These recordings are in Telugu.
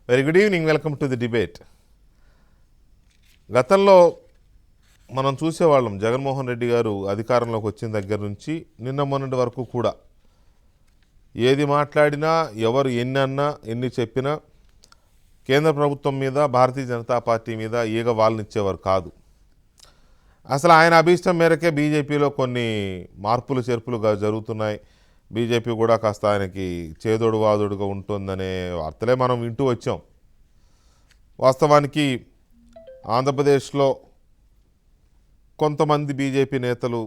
Very good evening, welcome to the debate. గతంలో మనం చూసేవాళ్ళం జగన్మోహన్ రెడ్డి గారు అధికారంలోకి వచ్చిన దగ్గర నుంచి నిన్న మొన్నటి వరకు కూడా ఏది మాట్లాడినా, ఎవరు ఎన్ని అన్నా, ఎన్ని చెప్పినా కేంద్ర ప్రభుత్వం మీద, భారతీయ జనతా పార్టీ మీద ఈగ వాళ్ళనిచ్చేవారు కాదు. అసలు ఆయన అభీష్టం మేరకే బీజేపీలో కొన్ని మార్పులు చేర్పులు జరుగుతున్నాయి. బీజేపీ కూడా కాస్త ఆయనకి చేదోడు వాదోడుగా ఉంటుందనే వార్తలే మనం వింటూ వచ్చాం. వాస్తవానికి ఆంధ్రప్రదేశ్లో కొంతమంది బీజేపీ నేతలు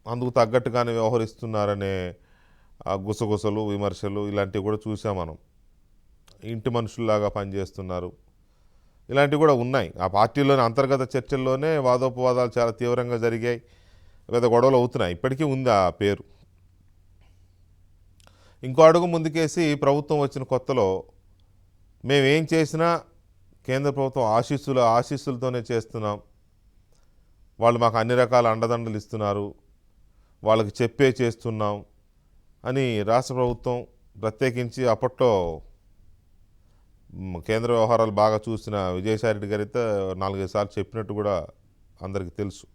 అందుకు తగ్గట్టుగానే వ్యవహరిస్తున్నారనే గుసగుసలు, విమర్శలు ఇలాంటివి కూడా చూసాం మనం. ఇంటి మనుషుల్లాగా పనిచేస్తున్నారు, ఇలాంటివి కూడా ఉన్నాయి. ఆ పార్టీలోని అంతర్గత చర్చల్లోనే వాదోపవాదాలు చాలా తీవ్రంగా జరిగాయి, పెద్ద గొడవలు అవుతున్నాయి. ఇప్పటికీ ఉంది ఆ పేరు. ఇంకో అడుగు ముందుకేసి ప్రభుత్వం వచ్చిన కొత్తలో మేమేం చేసినా కేంద్ర ప్రభుత్వం ఆశీస్సులతోనే చేస్తున్నాం, వాళ్ళు మాకు అన్ని రకాల అండదండలు ఇస్తున్నారు, వాళ్ళకి చెప్పే చేస్తున్నాం అని రాష్ట్ర ప్రభుత్వం, ప్రత్యేకించి అప్పట్లో కేంద్ర వ్యవహారాలు బాగా చూసిన విజయసాయిరెడ్డి గారు అయితే 4-5 సార్లు చెప్పినట్టు కూడా అందరికీ తెలుసు.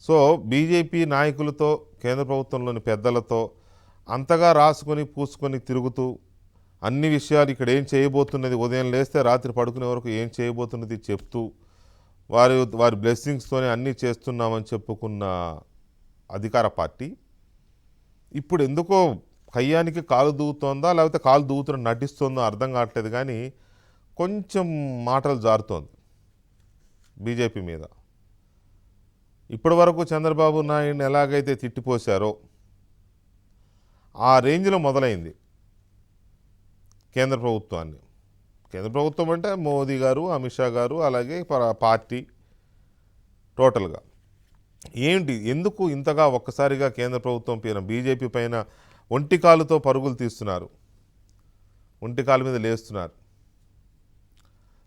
సో బీజేపీ నాయకులతో, కేంద్ర ప్రభుత్వంలోని పెద్దలతో అంతగా రాసుకొని పూసుకొని తిరుగుతూ అన్ని విషయాలు ఇక్కడ ఏం చేయబోతున్నది, ఉదయం లేస్తే రాత్రి పడుకునే వరకు ఏం చేయబోతున్నది చెప్తూ వారి బ్లెస్సింగ్స్తోనే అన్నీ చేస్తున్నామని చెప్పుకున్న అధికార పార్టీ ఇప్పుడు ఎందుకో కయ్యానికి కాలు దూగుతోందా, లేకపోతే కాలు దూగుతున్న నటిస్తోందో అర్థం కావట్లేదు, కానీ కొంచెం మాటలు జారుతోంది బీజేపీ మీద. ఇప్పటి వరకు చంద్రబాబు నాయుడిని ఎలాగైతే తిట్టిపోశారో ఆ రేంజ్లో మొదలైంది కేంద్ర ప్రభుత్వాన్ని. కేంద్ర ప్రభుత్వం అంటే మోదీ గారు, అమిత్ షా గారు, అలాగే పార్టీ టోటల్గా ఏంటి, ఎందుకు ఇంతగా ఒక్కసారిగా కేంద్ర ప్రభుత్వం పైన, బీజేపీ పైన ఒంటికాలుతో పరుగులు తీస్తున్నారు, ఒంటికాలు మీద లేస్తున్నారు.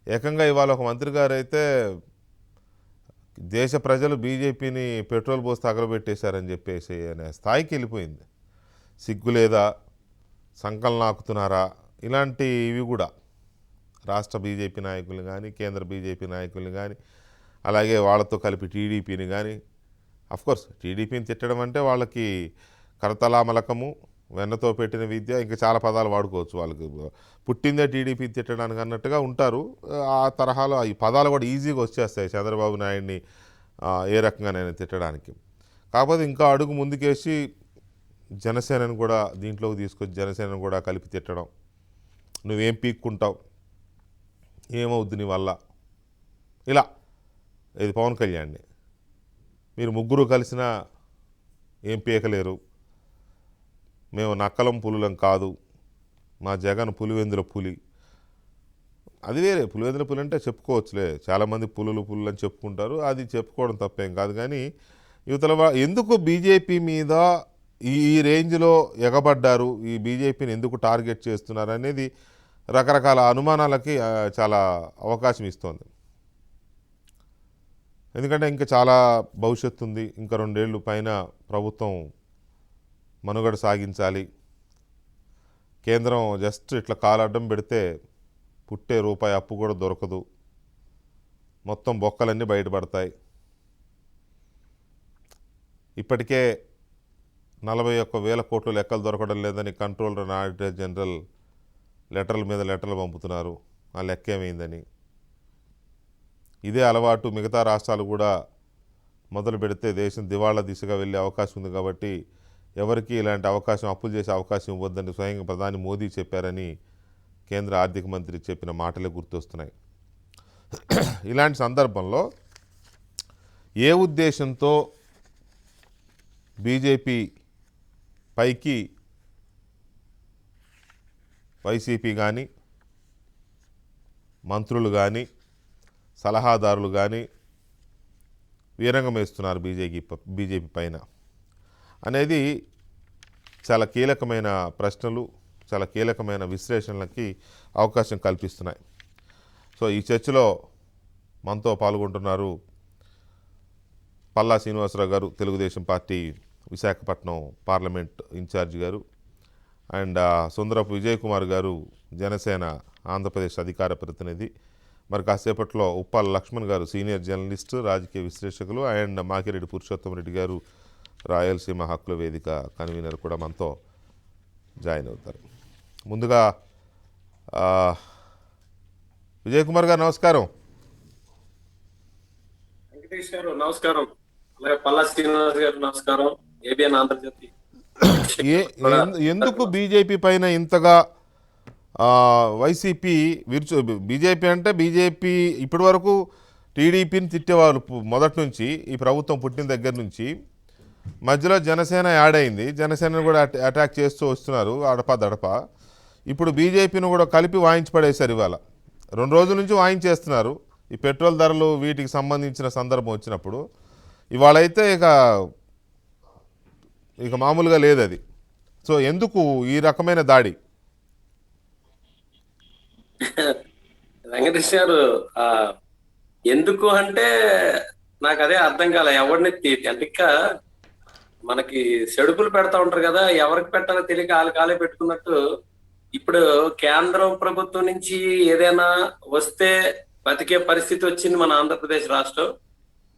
ఏకంగా ఇవాళ ఒక మంత్రి గారు అయితే దేశ ప్రజలు బీజేపీని పెట్రోల్ పోసి తగలబెట్టేశారని చెప్పేసి అనే స్థాయికి వెళ్ళిపోయింది. సిగ్గు లేదా, సంకలనం ఆకుతున్నారా, ఇలాంటివి కూడా రాష్ట్ర బీజేపీ నాయకులు కానీ, కేంద్ర బీజేపీ నాయకులు కానీ, అలాగే వాళ్ళతో కలిపి టీడీపీని కానీ. అఫ్కోర్స్ టీడీపీని తిట్టడం అంటే వాళ్ళకి కరతలామలకము, వెన్నతో పెట్టిన విద్య, ఇంకా చాలా పదాలు వాడుకోవచ్చు. వాళ్ళకి పుట్టిందే టీడీపీ తిట్టడానికి అన్నట్టుగా ఉంటారు. ఆ తరహాలో ఈ పదాలు కూడా ఈజీగా వచ్చేస్తాయి చంద్రబాబు నాయుడిని ఏ రకంగానైనా తిట్టడానికి. కాకపోతే ఇంకా అడుగు ముందుకేసి జనసేనను కూడా దీంట్లోకి తీసుకొచ్చి జనసేనను కూడా కలిపి తిట్టడం. నువ్వేం పీక్కుంటావు, ఏమవుద్ది నీ వల్ల, ఇలా. ఇది పవన్ కళ్యాణ్ని మీరు ముగ్గురు కలిసినా ఏం పీకలేరు, మేము నక్కలం పులులం కాదు, మా జగన్ పులివెందుల పులి. అది వేరే, పులివెందుల పులి అంటే చెప్పుకోవచ్చులే, చాలామంది పులులు అని చెప్పుకుంటారు, అది చెప్పుకోవడం తప్పేం కాదు. కానీ యువతల ఎందుకు బీజేపీ మీద ఈ రేంజ్లో ఎగబడ్డారు, ఈ బీజేపీని ఎందుకు టార్గెట్ చేస్తున్నారు అనేది రకరకాల అనుమానాలకి చాలా అవకాశం ఇస్తోంది. ఎందుకంటే ఇంకా చాలా భవిష్యత్తు ఉంది, ఇంకా 2 ఏళ్ళు పైన ప్రభుత్వం మనుగడ సాగించాలి. కేంద్రం జస్ట్ ఇట్లా కాలడ్డం పెడితే పుట్టే రూపాయి అప్పు కూడా దొరకదు, మొత్తం బొక్కలన్నీ బయటపడతాయి. ఇప్పటికే 41,000 కోట్లు లెక్కలు దొరకడం లేదని కంట్రోలర్ అండ్ ఆడిటర్ జనరల్ లెటర్ల మీద లెటర్లు పంపుతున్నారు, ఆ లెక్క ఏమైందని. ఇదే అలవాటు మిగతా రాష్ట్రాలు కూడా మొదలు పెడితే దేశం దివాళా దిశగా వెళ్ళే అవకాశం ఉంది. కాబట్టి ఎవరికి ఇలాంటి అవకాశం, అప్పులు చేసే అవకాశం ఇవ్వద్దని స్వయంగా ప్రధాని మోదీ చెప్పారని కేంద్ర ఆర్థిక మంత్రి చెప్పిన మాటలే గుర్తొస్తున్నాయి. ఇలాంటి సందర్భంలో ఏ ఉద్దేశంతో బీజేపీ పైకి వైసీపీ కానీ, మంత్రులు కానీ, సలహాదారులు కానీ వీరంగం వేస్తున్నారు బీజేపీ పైన అనేది చాలా కీలకమైన ప్రశ్నలు, చాలా కీలకమైన విశ్లేషణలకి అవకాశం కల్పిస్తున్నాయి. సో ఈ చర్చలో మనతో పాల్గొంటున్నారు Palla Srinivasarao garu, Telugu Desam party Visakhapatnam parliament incharge garu, and Sundarapu Vijay Kumar garu Janasena Andhra Pradesh అధికార ప్రతినిధి. మరి కాసేపట్లో ఉప్పాల లక్ష్మణ్ గారు సీనియర్ జర్నలిస్టు, రాజకీయ విశ్లేషకులు, అండ్ మాకిరెడ్డి పురుషోత్తం రెడ్డి గారు రాయలసీమ హక్కుల వేదిక కన్వీనర్ కూడా మనతో జాయిన్ అవుతారు. ముందుగా విజయ్ కుమార్ గారు నమస్కారం. వెంకటేష్ గారు నమస్కారం. అలాగే పల్లా శ్రీనివాస్ గారు నమస్కారం. ఏబిఎన్ ఆంధ్రజ్యోతి. ఎందుకు బీజేపీ పైన ఇంతగా వైసీపీ బీజేపీ అంటే బీజేపీ ఇప్పటి వరకు టీడీపీని తిట్టేవాళ్ళు మొదటి నుంచి, ఈ ప్రభుత్వం పుట్టిన దగ్గర నుంచి. మధ్యలో జనసేన యాడ్ అయింది, జనసేనను కూడా అటాక్ చేస్తూ వస్తున్నారు అడప దడప. ఇప్పుడు బీజేపీని కూడా కలిపి వాయించి పడేశారు. ఇవాళ 2 రోజుల నుంచి వాయించేస్తున్నారు ఈ పెట్రోల్ ధరలు వీటికి సంబంధించిన సందర్భం వచ్చినప్పుడు. ఇవాళ అయితే ఇక మామూలుగా లేదు అది. సో ఎందుకు ఈ రకమైన దాడి? వెంకటేష్ గారు ఎందుకు అంటే నాకు అదే అర్థం కాల. ఎవరిని అంటే ఇంకా మనకి సెడుపులు పెడతా ఉంటారు కదా, ఎవరికి పెట్టాలో తెలియక వాళ్ళ కాలే పెట్టుకున్నట్టు. ఇప్పుడు కేంద్రం ప్రభుత్వం నుంచి ఏదైనా వస్తే బతికే పరిస్థితి వచ్చింది మన ఆంధ్రప్రదేశ్ రాష్ట్రం.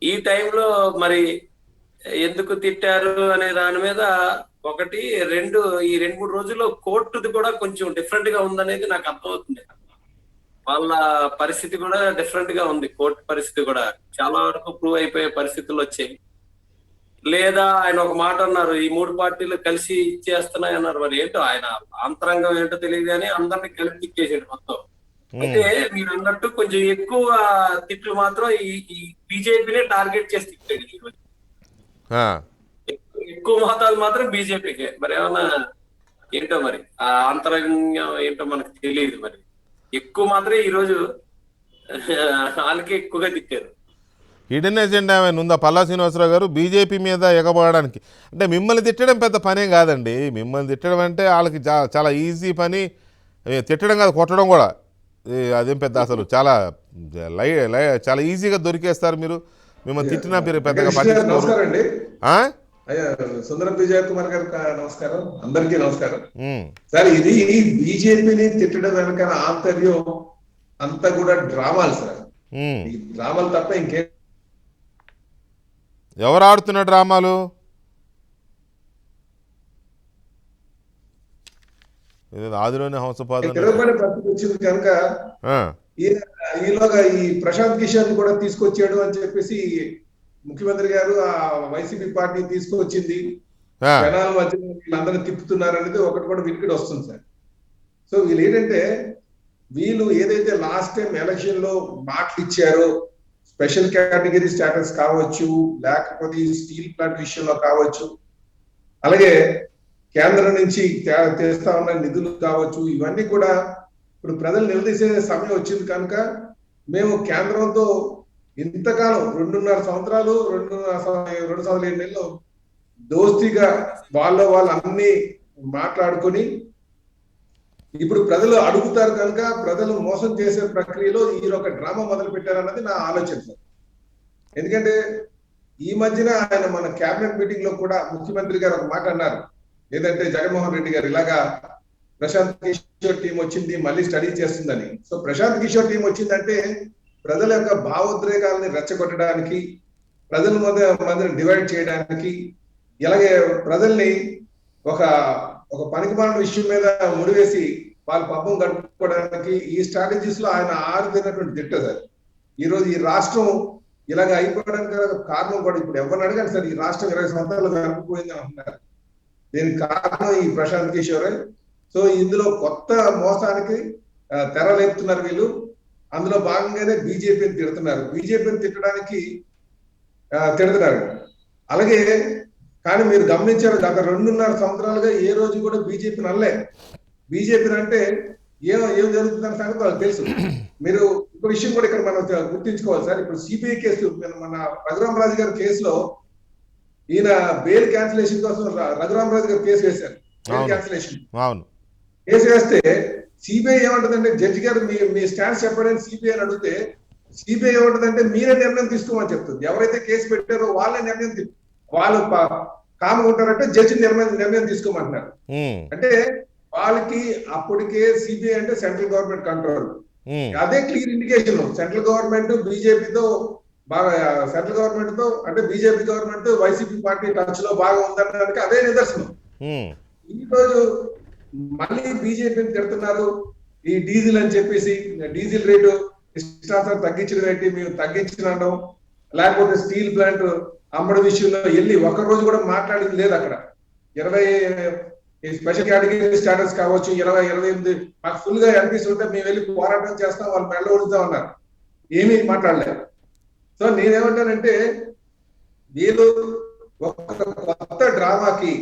ఈ టైంలో మరి ఎందుకు తిట్టారు అనే దాని మీద ఒకటి, ఈ 2-3 రోజుల్లో కోర్టుది కూడా కొంచెం డిఫరెంట్ గా ఉందనేది నాకు అర్థమవుతుంది. వాళ్ళ పరిస్థితి కూడా డిఫరెంట్ గా ఉంది. కోర్టు పరిస్థితి కూడా చాలా వరకు ప్రూవ్ అయిపోయే పరిస్థితులు వచ్చాయి. లేదా ఆయన ఒక మాట అన్నారు, ఈ 3 పార్టీలు కలిసి ఇచ్చేస్తున్నాయి అన్నారు. మరి ఏంటో ఆయన అంతరంగం ఏంటో తెలియదు కానీ అందరినీ కలిపి ఇచ్చేసాడు మొత్తం. అయితే మీరు అన్నట్టు కొంచెం ఎక్కువ తిట్లు మాత్రం ఈ బీజేపీనే టార్గెట్ చేసి తిట్టాడు. ఎక్కువ మోతాదు మాత్రం బీజేపీకే. మరి ఏమన్నా ఏంటో మరి ఆ అంతరంగం ఏంటో మనకు తెలియదు. మరి ఎక్కువ మాత్రం ఈరోజు వాళ్ళకే ఎక్కువగా తిట్టారు. హిడెన్ ఎజెండా ఏమైనా ఉందా పల్లా శ్రీనివాసరావు గారు బీజేపీ మీద ఎగబడడానికి? అంటే మిమ్మల్ని తిట్టడం పెద్ద పనేం కాదండి. మిమ్మల్ని తిట్టడం అంటే వాళ్ళకి చాలా ఈజీ పని. తిట్టడం కాదు, కొట్టడం కూడా. అదేం పెద్ద అసలు చాలా చాలా ఈజీగా దొరికేస్తారు మీరు. మిమ్మల్ని తిట్టినా మీరు పెద్దగా పట్టించుకోరు. సుందరం విజయ్ కుమార్ గారు నమస్కారం. అందరికీ నమస్కారం. సార్, ఇది బీజేపీని తిట్టడం వెనక ఆంతర్యం అంతా కూడా డ్రామాలు సార్. ఈ డ్రామాలు తప్ప ఇంకే. ఎవరు ఆడుతున్న డ్రామాలు? ఆదిలోనే హంసపాదం వచ్చింది కనుక ఈలోగా ఈ ప్రశాంత్ కిషోర్ కూడా తీసుకొచ్చాడు అని చెప్పేసి ముఖ్యమంత్రి గారు ఆ వైసీపీ పార్టీ తీసుకొచ్చింది. జనాల మధ్య వీళ్ళందరూ తిప్పుతున్నారు అనేది ఒకటి కూడా వినికిడి వస్తుంది సార్. సో వీళ్ళు ఏంటంటే, వీళ్ళు ఏదైతే లాస్ట్ టైం ఎలక్షన్ లో మాటలు ఇచ్చారో, స్పెషల్ కేటగిరీ స్టేటస్ కావచ్చు, లేకపోతే స్టీల్ ప్లాంట్ విషయంలో కావచ్చు, అలాగే కేంద్రం నుంచి తెస్తా ఉన్న నిధులు కావచ్చు, ఇవన్నీ కూడా ఇప్పుడు ప్రజలు నిలదీసే సమయం వచ్చింది కనుక మేము కేంద్రంతో ఇంతకాలం 2.5 సంవత్సరాలు 2.7 నెలలు దోస్తీగా వాళ్ళు అన్ని మాట్లాడుకొని ఇప్పుడు ప్రజలు అడుగుతారు కనుక ప్రజలు మోసం చేసే ప్రక్రియలో ఈ ఒక డ్రామా మొదలు పెట్టారన్నది నా ఆలోచన సార్. ఎందుకంటే ఈ మధ్యన ఆయన మన కేబినెట్ మీటింగ్ లో కూడా ముఖ్యమంత్రి గారు ఒక మాట అన్నారు. ఏదంటే జగన్మోహన్ రెడ్డి గారు ఇలాగా ప్రశాంత్ కిషోర్ టీం వచ్చింది, మళ్ళీ స్టడీ చేస్తుందని. సో ప్రశాంత్ కిషోర్ టీం వచ్చిందంటే ప్రజల యొక్క భావోద్రేకాలని రెచ్చగొట్టడానికి, ప్రజల మధ్య డివైడ్ చేయడానికి, ఇలాగే ప్రజల్ని ఒక పనికిమాలిన విషయం మీద ముడివేసి వాళ్ళ పబ్బం గడుపుకోవడానికి ఈ స్ట్రాటజీస్ లో ఆయన ఆరుతున్నటువంటి దిట్ట సార్. ఈరోజు ఈ రాష్ట్రం ఇలాగ అయిపోవడానికి కారణం కూడా ఇప్పుడు ఎవరిని అడగండి సార్, ఈ రాష్ట్రం 20 సంవత్సరాలు వెనకపోయింది అంటున్నారు. దీనికి కారణం ఈ ప్రశాంత్ కిషోర్. సో ఇందులో కొత్త మోసానికి తెరలేపుతున్నారు వీళ్ళు. అందులో భాగంగానే బీజేపీని తిడుతున్నారు. బీజేపీని తిట్టడానికి తిడుతున్నారు. అలాగే కానీ మీరు గమనించారు, గత 2.5 సంవత్సరాలుగా ఏ రోజు కూడా బీజేపీని అనలే. బీజేపీని అంటే ఏం జరుగుతుందన్న సంగతి వాళ్ళకి తెలుసు. మీరు ఒక విషయం కూడా ఇక్కడ మనం గుర్తించుకోవాలి సార్. ఇప్పుడు సిబిఐ కేసు, మన రఘురామరాజు గారి కేసులో ఈయన బెయిల్ క్యాన్సిలేషన్ కోసం రఘురామరాజు గారు కేసు వేశారు. బెయిల్ క్యాన్సిలేషన్ కేసు వేస్తే సిబిఐ ఏమంటుందంటే, జడ్జి గారు మీ స్టాండ్ చెప్పడానికి సిబిఐ అని అడిగితే సిబిఐ ఏమంటుందంటే మీరే నిర్ణయం తీసుకోమని చెప్తుంది. ఎవరైతే కేసు పెట్టారో వాళ్ళే నిర్ణయం, వాళ్ళు కామ్గా ఉంటారంటే జడ్జి నిర్ణయం తీసుకోమంటున్నారు. అంటే వాళ్ళకి అప్పటికే సిబిఐ అంటే సెంట్రల్ గవర్నమెంట్ కంట్రోల్. ఉమ్, అదే క్లియర్ ఇండికేషన్ సెంట్రల్ గవర్నమెంట్ బీజేపీతో బాగా, సెంట్రల్ గవర్నమెంట్ తో అంటే బీజేపీ గవర్నమెంట్ తో వైసీపీ పార్టీ టచ్ లో బాగా ఉందనడానికి అదే నిదర్శనం. ఉమ్, ఈ రోజు మళ్ళీ బీజేపీని తిడుతున్నారు ఈ డీజిల్ అని చెప్పేసి. డీజిల్ రేటు ఇష్టానుసారం తగ్గించడం ఏంటి, మేము తగ్గించినాం, లేకపోతే స్టీల్ ప్లాంట్ అమ్మడం విషయంలో వెళ్ళి ఒక్క రోజు కూడా మాట్లాడింది లేదు అక్కడ. 20 స్పెషల్ కేటగిరీ స్టాటస్ కావచ్చు, 28 మాకు ఫుల్ గా ఎంపీస్ ఉంటే మేము వెళ్ళి పోరాటం చేస్తాం, వాళ్ళు మెల్ల ఓడుతాం అన్నారు, ఏమీ మాట్లాడలేదు. సో నేనేమంటానంటే వీళ్ళు ఒక కొత్త డ్రామాకి,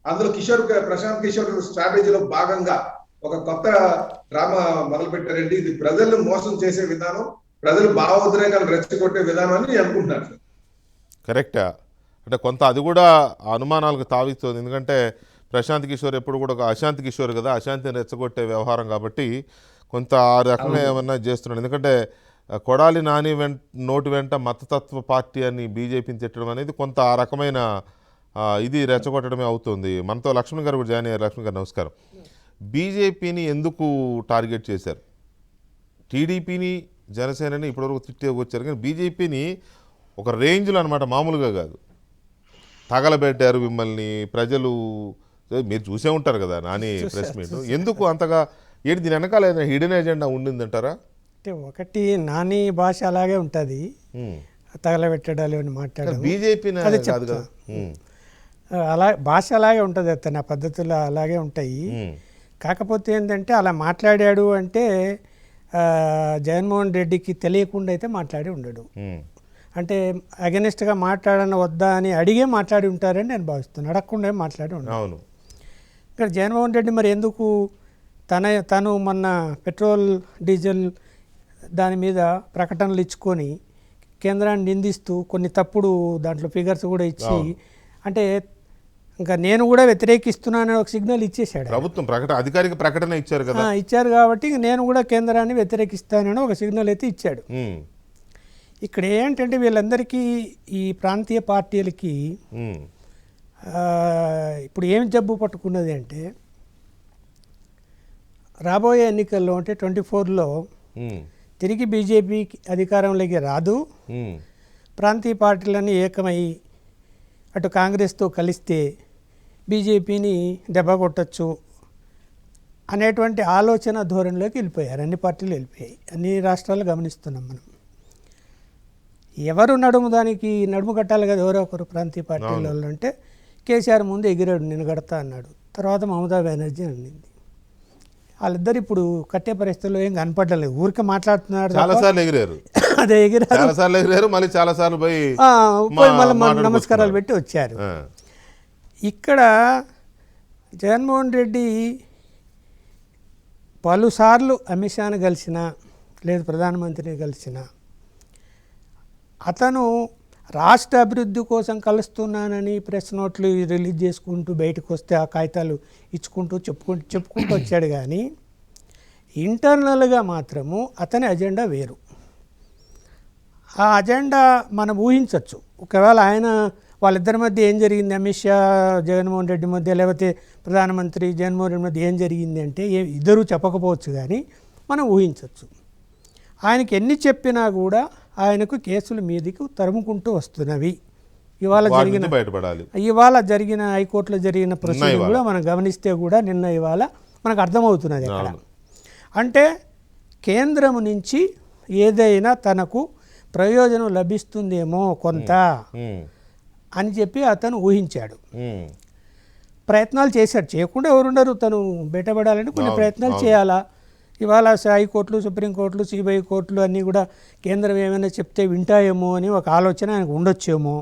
అందులో ప్రశాంత్ కిషోర్ స్ట్రాటజీలో భాగంగా ఒక కొత్త డ్రామా మొదలు పెట్టారండి. ఇది ప్రజలను మోసం చేసే విధానం, ప్రజలు భావోద్రేకాలు రెచ్చగొట్టే విధానం అని నేను అనుకుంటున్నాను సార్. కరెక్టా? అంటే కొంత అది కూడా అనుమానాలకు తావిస్తుంది. ఎందుకంటే ప్రశాంత్ కిషోర్ ఎప్పుడు కూడా ఒక అశాంతి కిషోర్ కదా, అశాంతిని రెచ్చగొట్టే వ్యవహారం కాబట్టి కొంత ఆ రకంగా ఏమన్నా చేస్తున్నాడు. ఎందుకంటే కొడాలి నాని నోటి వెంట మతతత్వ పార్టీ అని బీజేపీని తిట్టడం అనేది కొంత ఆ రకమైన ఇది రెచ్చగొట్టడమే అవుతుంది. మనతో లక్ష్మణ్ గారు కూడా జాయిన్ అయ్యారు. లక్ష్మణ్ గారు నమస్కారం. బీజేపీని ఎందుకు టార్గెట్ చేశారు? టీడీపీని జనసేనని ఇప్పటివరకు తిట్టే వచ్చారు, కానీ బీజేపీని ఒక రేంజ్లో అనమాట, మామూలుగా కాదు. తగలబెట్టారు మిమ్మల్ని ప్రజలు, మీరు చూసే ఉంటారు కదా నాని ప్రెస్ మీట్. ఎందుకు అంతగా ఏంటి దీని వెనకాల ఏదైనా హిడెన్ ఎజెండా ఉండిందంటారా? అంటే ఒకటి నాని భాష అలాగే ఉంటుంది, తగలబెట్టడాలు అని మాట్లాడడం. బీజేపీ అది కాదు కదా. అలా భాష అలాగే ఉంటుంది, తన పద్ధతులు అలాగే ఉంటాయి. కాకపోతే ఏంటంటే అలా మాట్లాడాడు అంటే జగన్మోహన్ రెడ్డికి తెలియకుండా అయితే మాట్లాడి ఉండడు. అంటే అగెనిస్ట్గా మాట్లాడని వద్దా అని అడిగే మాట్లాడి ఉంటారని నేను భావిస్తున్నాను, అడగకుండా మాట్లాడి ఉండడు. అవును. ఇక్కడ జగన్మోహన్ రెడ్డి మరి ఎందుకు తను మొన్న పెట్రోల్ డీజిల్ దాని మీద ప్రకటనలు ఇచ్చుకొని కేంద్రాన్ని నిందిస్తూ కొన్ని తప్పుడు దాంట్లో ఫిగర్స్ కూడా ఇచ్చి, అంటే ఇంకా నేను కూడా వ్యతిరేకిస్తున్నానని ఒక సిగ్నల్ ఇచ్చేసాడు. ప్రభుత్వం అధికారిక ప్రకటన ఇచ్చారు కదా, ఇచ్చారు కాబట్టి నేను కూడా కేంద్రాన్ని వ్యతిరేకిస్తానని ఒక సిగ్నల్ అయితే ఇచ్చాడు. ఇక్కడ ఏంటంటే వీళ్ళందరికీ ఈ ప్రాంతీయ పార్టీలకి ఇప్పుడు ఏం జబ్బు పట్టుకున్నది అంటే, రాబోయే ఎన్నికల్లో అంటే 24లో తిరిగి బీజేపీ అధికారంలోకి రాదు, ప్రాంతీయ పార్టీలన్నీ ఏకమై అటు కాంగ్రెస్తో కలిస్తే బీజేపీని దెబ్బ కొట్టచ్చు అనేటువంటి ఆలోచన ధోరణిలోకి వెళ్ళిపోయారు. అన్ని పార్టీలు వెళ్ళిపోయాయి, అన్ని రాష్ట్రాలు గమనిస్తున్నాం మనం. ఎవరు దానికి నడుము కట్టాలి కదా, ఎవరో ఒకరు ప్రాంతీయ పార్టీల అంటే కేసీఆర్ ముందు ఎగిరాడు, నేను కడతా అన్నాడు. తర్వాత మమతా బెనర్జీ అనింది. వాళ్ళిద్దరు ఇప్పుడు కట్టే పరిస్థితుల్లో ఏం కనపడలేదు, ఊరికే మాట్లాడుతున్నారు. చాలాసార్లు ఎగిరారు, అదే ఎగిరారు, మళ్ళీ చాలాసార్లు పోయి మళ్ళీ నమస్కారాలు పెట్టి వచ్చారు. ఇక్కడ జగన్మోహన్ రెడ్డి పలుసార్లు అమిత్ షాను కలిసిన, లేదు ప్రధానమంత్రిని కలిసిన, అతను రాష్ట్ర అభివృద్ధి కోసం కలుస్తున్నానని ప్రెస్ నోట్లు రిలీజ్ చేసుకుంటూ బయటకు వస్తే ఆ కాగితాలు ఇచ్చుకుంటూ చెప్పుకుంటూ వచ్చాడు. కానీ ఇంటర్నల్గా మాత్రము అతని అజెండా వేరు. ఆ అజెండా మనం ఊహించవచ్చు. ఒకవేళ వాళ్ళిద్దరి మధ్య ఏం జరిగింది, అమిత్ షా జగన్మోహన్ రెడ్డి మధ్య, లేకపోతే ప్రధానమంత్రి జగన్మోహన్ రెడ్డి మధ్య ఏం జరిగింది అంటే ఇద్దరూ చెప్పకపోవచ్చు, కానీ మనం ఊహించవచ్చు. ఆయనకి ఎన్ని చెప్పినా కూడా ఆయనకు కేసుల మీదకి తరుముకుంటూ వస్తున్నవి. ఇవాళ జరిగిన హైకోర్టులో జరిగిన ప్రొసీడింగ్ కూడా మనం గమనిస్తే కూడా నిన్న ఇవాళ మనకు అర్థమవుతున్నది అక్కడ. అంటే కేంద్రం నుంచి ఏదైనా తనకు ప్రయోజనం లభిస్తుందేమో కొంత అని చెప్పి అతను ఊహించాడు, ప్రయత్నాలు చేశాడు. చేయకుండా ఎవరున్నారు, తను బయటపడాలంటే కొన్ని ప్రయత్నాలు చేయాలా. ఇవాళ హైకోర్టులు, సుప్రీంకోర్టులు, సిబిఐ కోర్టులు అన్నీ కూడా కేంద్రం ఏమైనా చెప్తే వింటాయేమో అని ఒక ఆలోచన ఆయనకు ఉండొచ్చేమో.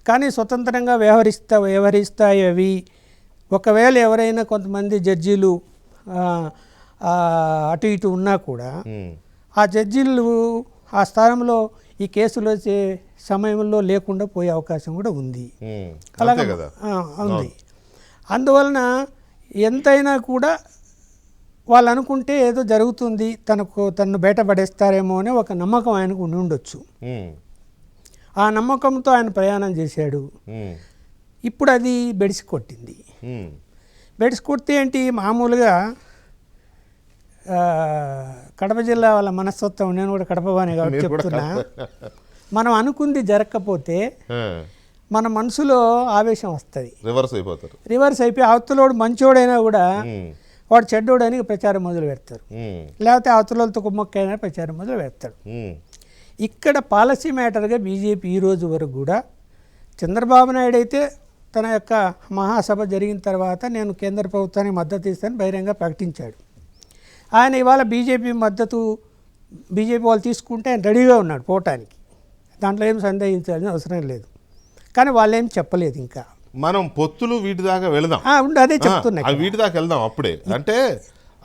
కానీ స్వతంత్రంగా వ్యవహరిస్తాయి అవి. ఒకవేళ ఎవరైనా కొంతమంది జడ్జీలు అటు ఇటు ఉన్నా కూడా ఆ జడ్జీలు ఆ స్థానంలో ఈ కేసులు వచ్చే సమయంలో లేకుండా పోయే అవకాశం కూడా ఉంది. అలాగే ఉంది. అందువలన ఎంతైనా కూడా వాళ్ళు అనుకుంటే ఏదో జరుగుతుంది, తనను బయటపడేస్తారేమో అనే ఒక నమ్మకం ఆయనకు ఉండి ఉండొచ్చు. ఆ నమ్మకంతో ఆయన ప్రయాణం చేశాడు. ఇప్పుడు అది బెడిసి కొట్టింది. బెడ్ స్ఫూర్తి ఏంటి మామూలుగా కడప జిల్లా వాళ్ళ మనస్తత్వం, నేను కూడా కడపవాణి కాబట్టి మీరు కూడా చెప్తున్నా, మనం అనుకుంది జరగకపోతే మన మనసులో ఆవేశం వస్తుంది, రివర్స్ అయిపోయి అవతలోడు మంచోడైనా కూడా వాడు చెడ్డోడని ప్రచారం మొదలు పెడతారు, లేకపోతే అవతలతో కుమ్మక్కైనా ప్రచారం మొదలు పెడతాడు. ఇక్కడ పాలసీ మ్యాటర్గా బీజేపీ ఈ రోజు వరకు కూడా, చంద్రబాబు నాయుడు అయితే తన యొక్క మహాసభ జరిగిన తర్వాత నేను కేంద్ర ప్రభుత్వానికి మద్దతు ఇస్తానని బహిరంగ ప్రకటించాడు. ఆయన ఇవాళ బీజేపీ వాళ్ళు తీసుకుంటే ఆయన రెడీగా ఉన్నాడు పోవటానికి, దాంట్లో ఏం సందేహించాల్సిన అవసరం లేదు. కానీ వాళ్ళు ఏం చెప్పలేదు. ఇంకా మనం పొత్తులు వీటి దాకా వెళదాం, అదే చెప్తున్నా, వీటి దాకా వెళ్దాం. అప్పుడే అంటే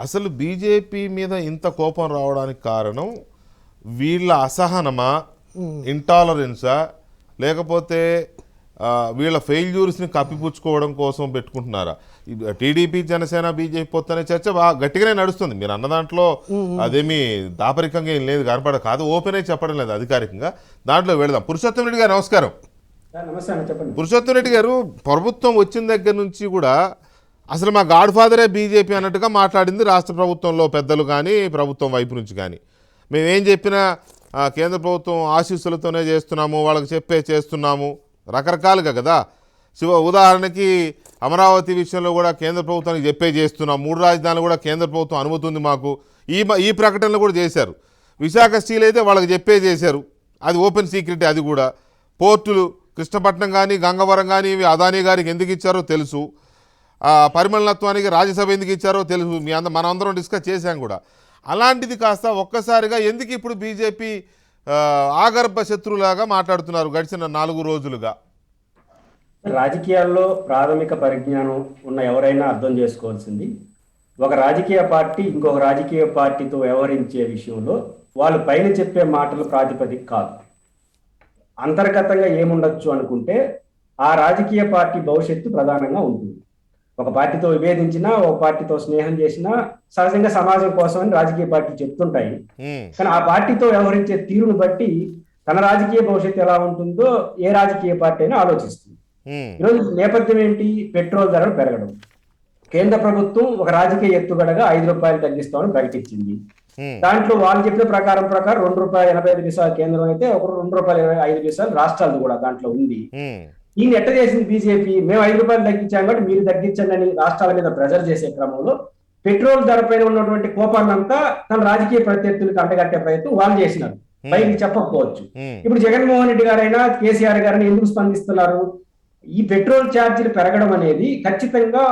అసలు బీజేపీ మీద ఇంత కోపం రావడానికి కారణం వీళ్ళ అసహనమా, ఇంటాలరెన్సా, లేకపోతే వీళ్ళ ఫెయిల్యూర్స్ని కప్పిపుచ్చుకోవడం కోసం పెట్టుకుంటున్నారా? టీడీపీ జనసేన బీజేపీ పొత్తు అనే చర్చ బాగా గట్టిగానే నడుస్తుంది. మీరు అన్న దాంట్లో అదేమీ దాపరికంగా ఏం లేదు, కనపడ కాదు, ఓపెన్ అయి చెప్పడం లేదు అధికారికంగా. దాంట్లో వెళదాం. పురుషోత్తం రెడ్డి గారు నమస్కారం. పురుషోత్తం రెడ్డి గారు, ప్రభుత్వం వచ్చిన దగ్గర నుంచి కూడా అసలు మా గాడ్ ఫాదరే బీజేపీ అన్నట్టుగా మాట్లాడింది రాష్ట్ర ప్రభుత్వంలో పెద్దలు కానీ ప్రభుత్వం వైపు నుంచి కానీ. మేమేం చెప్పినా కేంద్ర ప్రభుత్వం ఆశీస్సులతోనే చేస్తున్నాము, వాళ్ళకి చేస్తున్నాము, రకరకాలుగా కదా. ఉదాహరణకి అమరావతి విషయంలో కూడా కేంద్ర ప్రభుత్వానికి చేస్తున్నాం, 3 రాజధానులు కూడా కేంద్ర ప్రభుత్వం అనుమతి ఉంది మాకు, ఈ ప్రకటనలు కూడా చేశారు. విశాఖ స్టీల్ అయితే వాళ్ళకి చేశారు, అది ఓపెన్ సీక్రెట్. అది కూడా పోర్టులు కృష్ణపట్నం కానీ గంగవరం కానీ ఇవి అదానీ గారికి ఎందుకు ఇచ్చారో తెలుసు, పరిమళనత్వానికి రాజ్యసభ ఎందుకు ఇచ్చారో తెలుసు, మనందరం డిస్కస్ చేశాం కూడా. అలాంటిది కాస్త ఒక్కసారిగా ఎందుకు ఇప్పుడు బీజేపీ ఆగర్భ శత్రులాగా మాట్లాడుతున్నారు గడిచిన 4 రోజులుగా? రాజకీయాల్లో ప్రాథమిక పరిజ్ఞానం ఉన్న ఎవరైనా అర్థం చేసుకోవాల్సింది, ఒక రాజకీయ పార్టీ ఇంకొక రాజకీయ పార్టీతో వ్యవహరించే విషయంలో వాళ్ళు పైన చెప్పే మాటలు ప్రాతిపదిక కాదు. అంతర్గతంగా ఏముండొచ్చు అనుకుంటే ఆ రాజకీయ పార్టీ భవిష్యత్తు ప్రధానంగా ఉంటుంది. ఒక పార్టీతో విభేదించినా, ఒక పార్టీతో స్నేహం చేసినా సహజంగా సమాజం కోసం అని రాజకీయ పార్టీలు చెప్తుంటాయి. కానీ ఆ పార్టీతో వ్యవహరించే తీరును బట్టి తన రాజకీయ భవిష్యత్తు ఎలా ఉంటుందో ఏ రాజకీయ పార్టీ అయినా ఆలోచిస్తుంది. ఈరోజు నేపథ్యం ఏంటి? పెట్రోల్ ధరలు పెరగడం. కేంద్ర ప్రభుత్వం ఒక రాజకీయ ఎత్తుగడగా 5 రూపాయలు తగ్గిస్తామని ప్రకటించింది. దాంట్లో వాళ్ళు చెప్పిన ప్రకారం ₹2.85 కేంద్రం అయితే ₹2.25 రాష్ట్రాలు కూడా దాంట్లో ఉంది. ఈయన ఎట్ట చేసింది బీజేపీ? మేము 5 రూపాయలు తగ్గించాం కాబట్టి మీరు తగ్గించండి అని రాష్ట్రాల మీద ప్రెజర్ చేసే క్రమంలో పెట్రోల్ ధర పైన ఉన్నటువంటి కోపాన్నంతా తన రాజకీయ ప్రత్యర్థులకు అంటగట్టే ప్రయత్నం వాళ్ళు చేసినారు, పైకి చెప్పకపోవచ్చు. ఇప్పుడు జగన్మోహన్ రెడ్డి గారైనా కేసీఆర్ గారైనా ఎందుకు స్పందిస్తున్నారు? ఈ పెట్రోల్ ఛార్జీలు పెరగడం అనేది ఖచ్చితంగా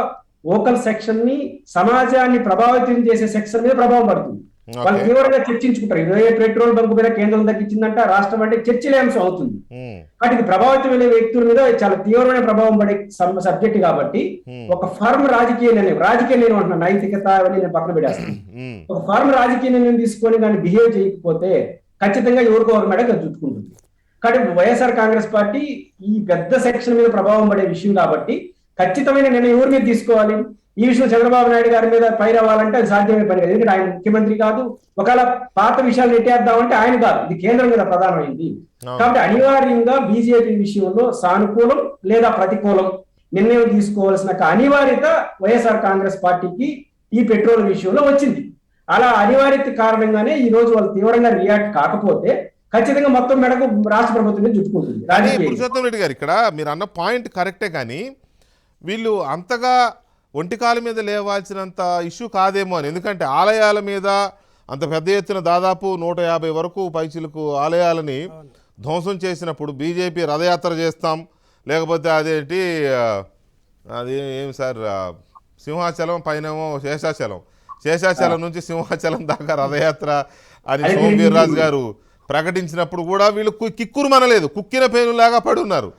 లోకల్ సెక్షన్ ని, సమాజాన్ని ప్రభావితం చేసే సెక్షన్ మీద ప్రభావం పడుతుంది. వాళ్ళు తీవ్రంగా చర్చించుకుంటారు. ఇదే పెట్రోల్ బంక్ మీద కేంద్రం తగ్గించిందంట, రాష్ట్రం అంటే చర్చలేంశం అవుతుంది. కాబట్టి ఇది ప్రభావితమైన వ్యక్తుల మీద చాలా తీవ్రమైన ప్రభావం పడే సబ్జెక్ట్ కాబట్టి ఒక ఫర్మ్ రాజకీయ నిర్ణయం అంటున్నా, నైతికత అని నేను పక్కన పెట్టేస్తాను. ఒక ఫర్మ్ రాజకీయ నిర్ణయం తీసుకొని కానీ బిహేవ్ చేయకపోతే ఖచ్చితంగా ఎవరికో మేడ చుట్టుకుంటుంది. కాబట్టి వైఎస్ఆర్ కాంగ్రెస్ పార్టీ ఈ పెద్ద సెక్షన్ మీద ప్రభావం పడే విషయం కాబట్టి ఖచ్చితమైన నిర్ణయం ఎవరి మీద తీసుకోవాలి? ఈ విషయంలో చంద్రబాబు నాయుడు గారి మీద ఫైర్ అవ్వాలంటే అది సాధ్యమే పని కాదు. ఎందుకంటే ఆయన ముఖ్యమంత్రి కాదు. ఒకవేళ పాత విషయాలు నెట్టేద్దామంటే ఆయన కాదు, ఇది కేంద్రం మీద ప్రధానమైంది. కాబట్టి అనివార్యంగా బీజేపీ విషయంలో సానుకూలం లేదా ప్రతికూలం నిర్ణయం తీసుకోవాల్సిన అనివార్యత వైఎస్ఆర్ కాంగ్రెస్ పార్టీకి ఈ పెట్రోల్ విషయంలో వచ్చింది. అలా అనివార్యత కారణంగానే ఈ రోజు వాళ్ళు తీవ్రంగా రియాక్ట్ కాకపోతే ఖచ్చితంగా మొత్తం మేడకు రాష్ట్ర ప్రభుత్వం చుట్టుకుంటుంది. పురుషోత్తం రెడ్డి గారు, ఇక్కడ మీరు అన్న పాయింట్ కరెక్టే, కానీ వీళ్ళు అంతగా ఒంటికాల మీద లేవాల్సినంత ఇష్యూ కాదేమో అని. ఎందుకంటే ఆలయాల మీద అంత పెద్ద ఎత్తున దాదాపు 150 వరకు పైచిలకు ఆలయాలని ధ్వంసం చేసినప్పుడు బీజేపీ రథయాత్ర చేస్తాం, లేకపోతే అదేంటి అది ఏమి సార్ సింహాచలం పైనేమో శేషాచలం నుంచి సింహాచలం దాకా రథయాత్ర అని సోమవీర్రాజు గారు ప్రకటించినప్పుడు కూడా వీళ్ళు కిక్కురు మనలేదు, కుక్కిన పేనులాగా పడున్నారు.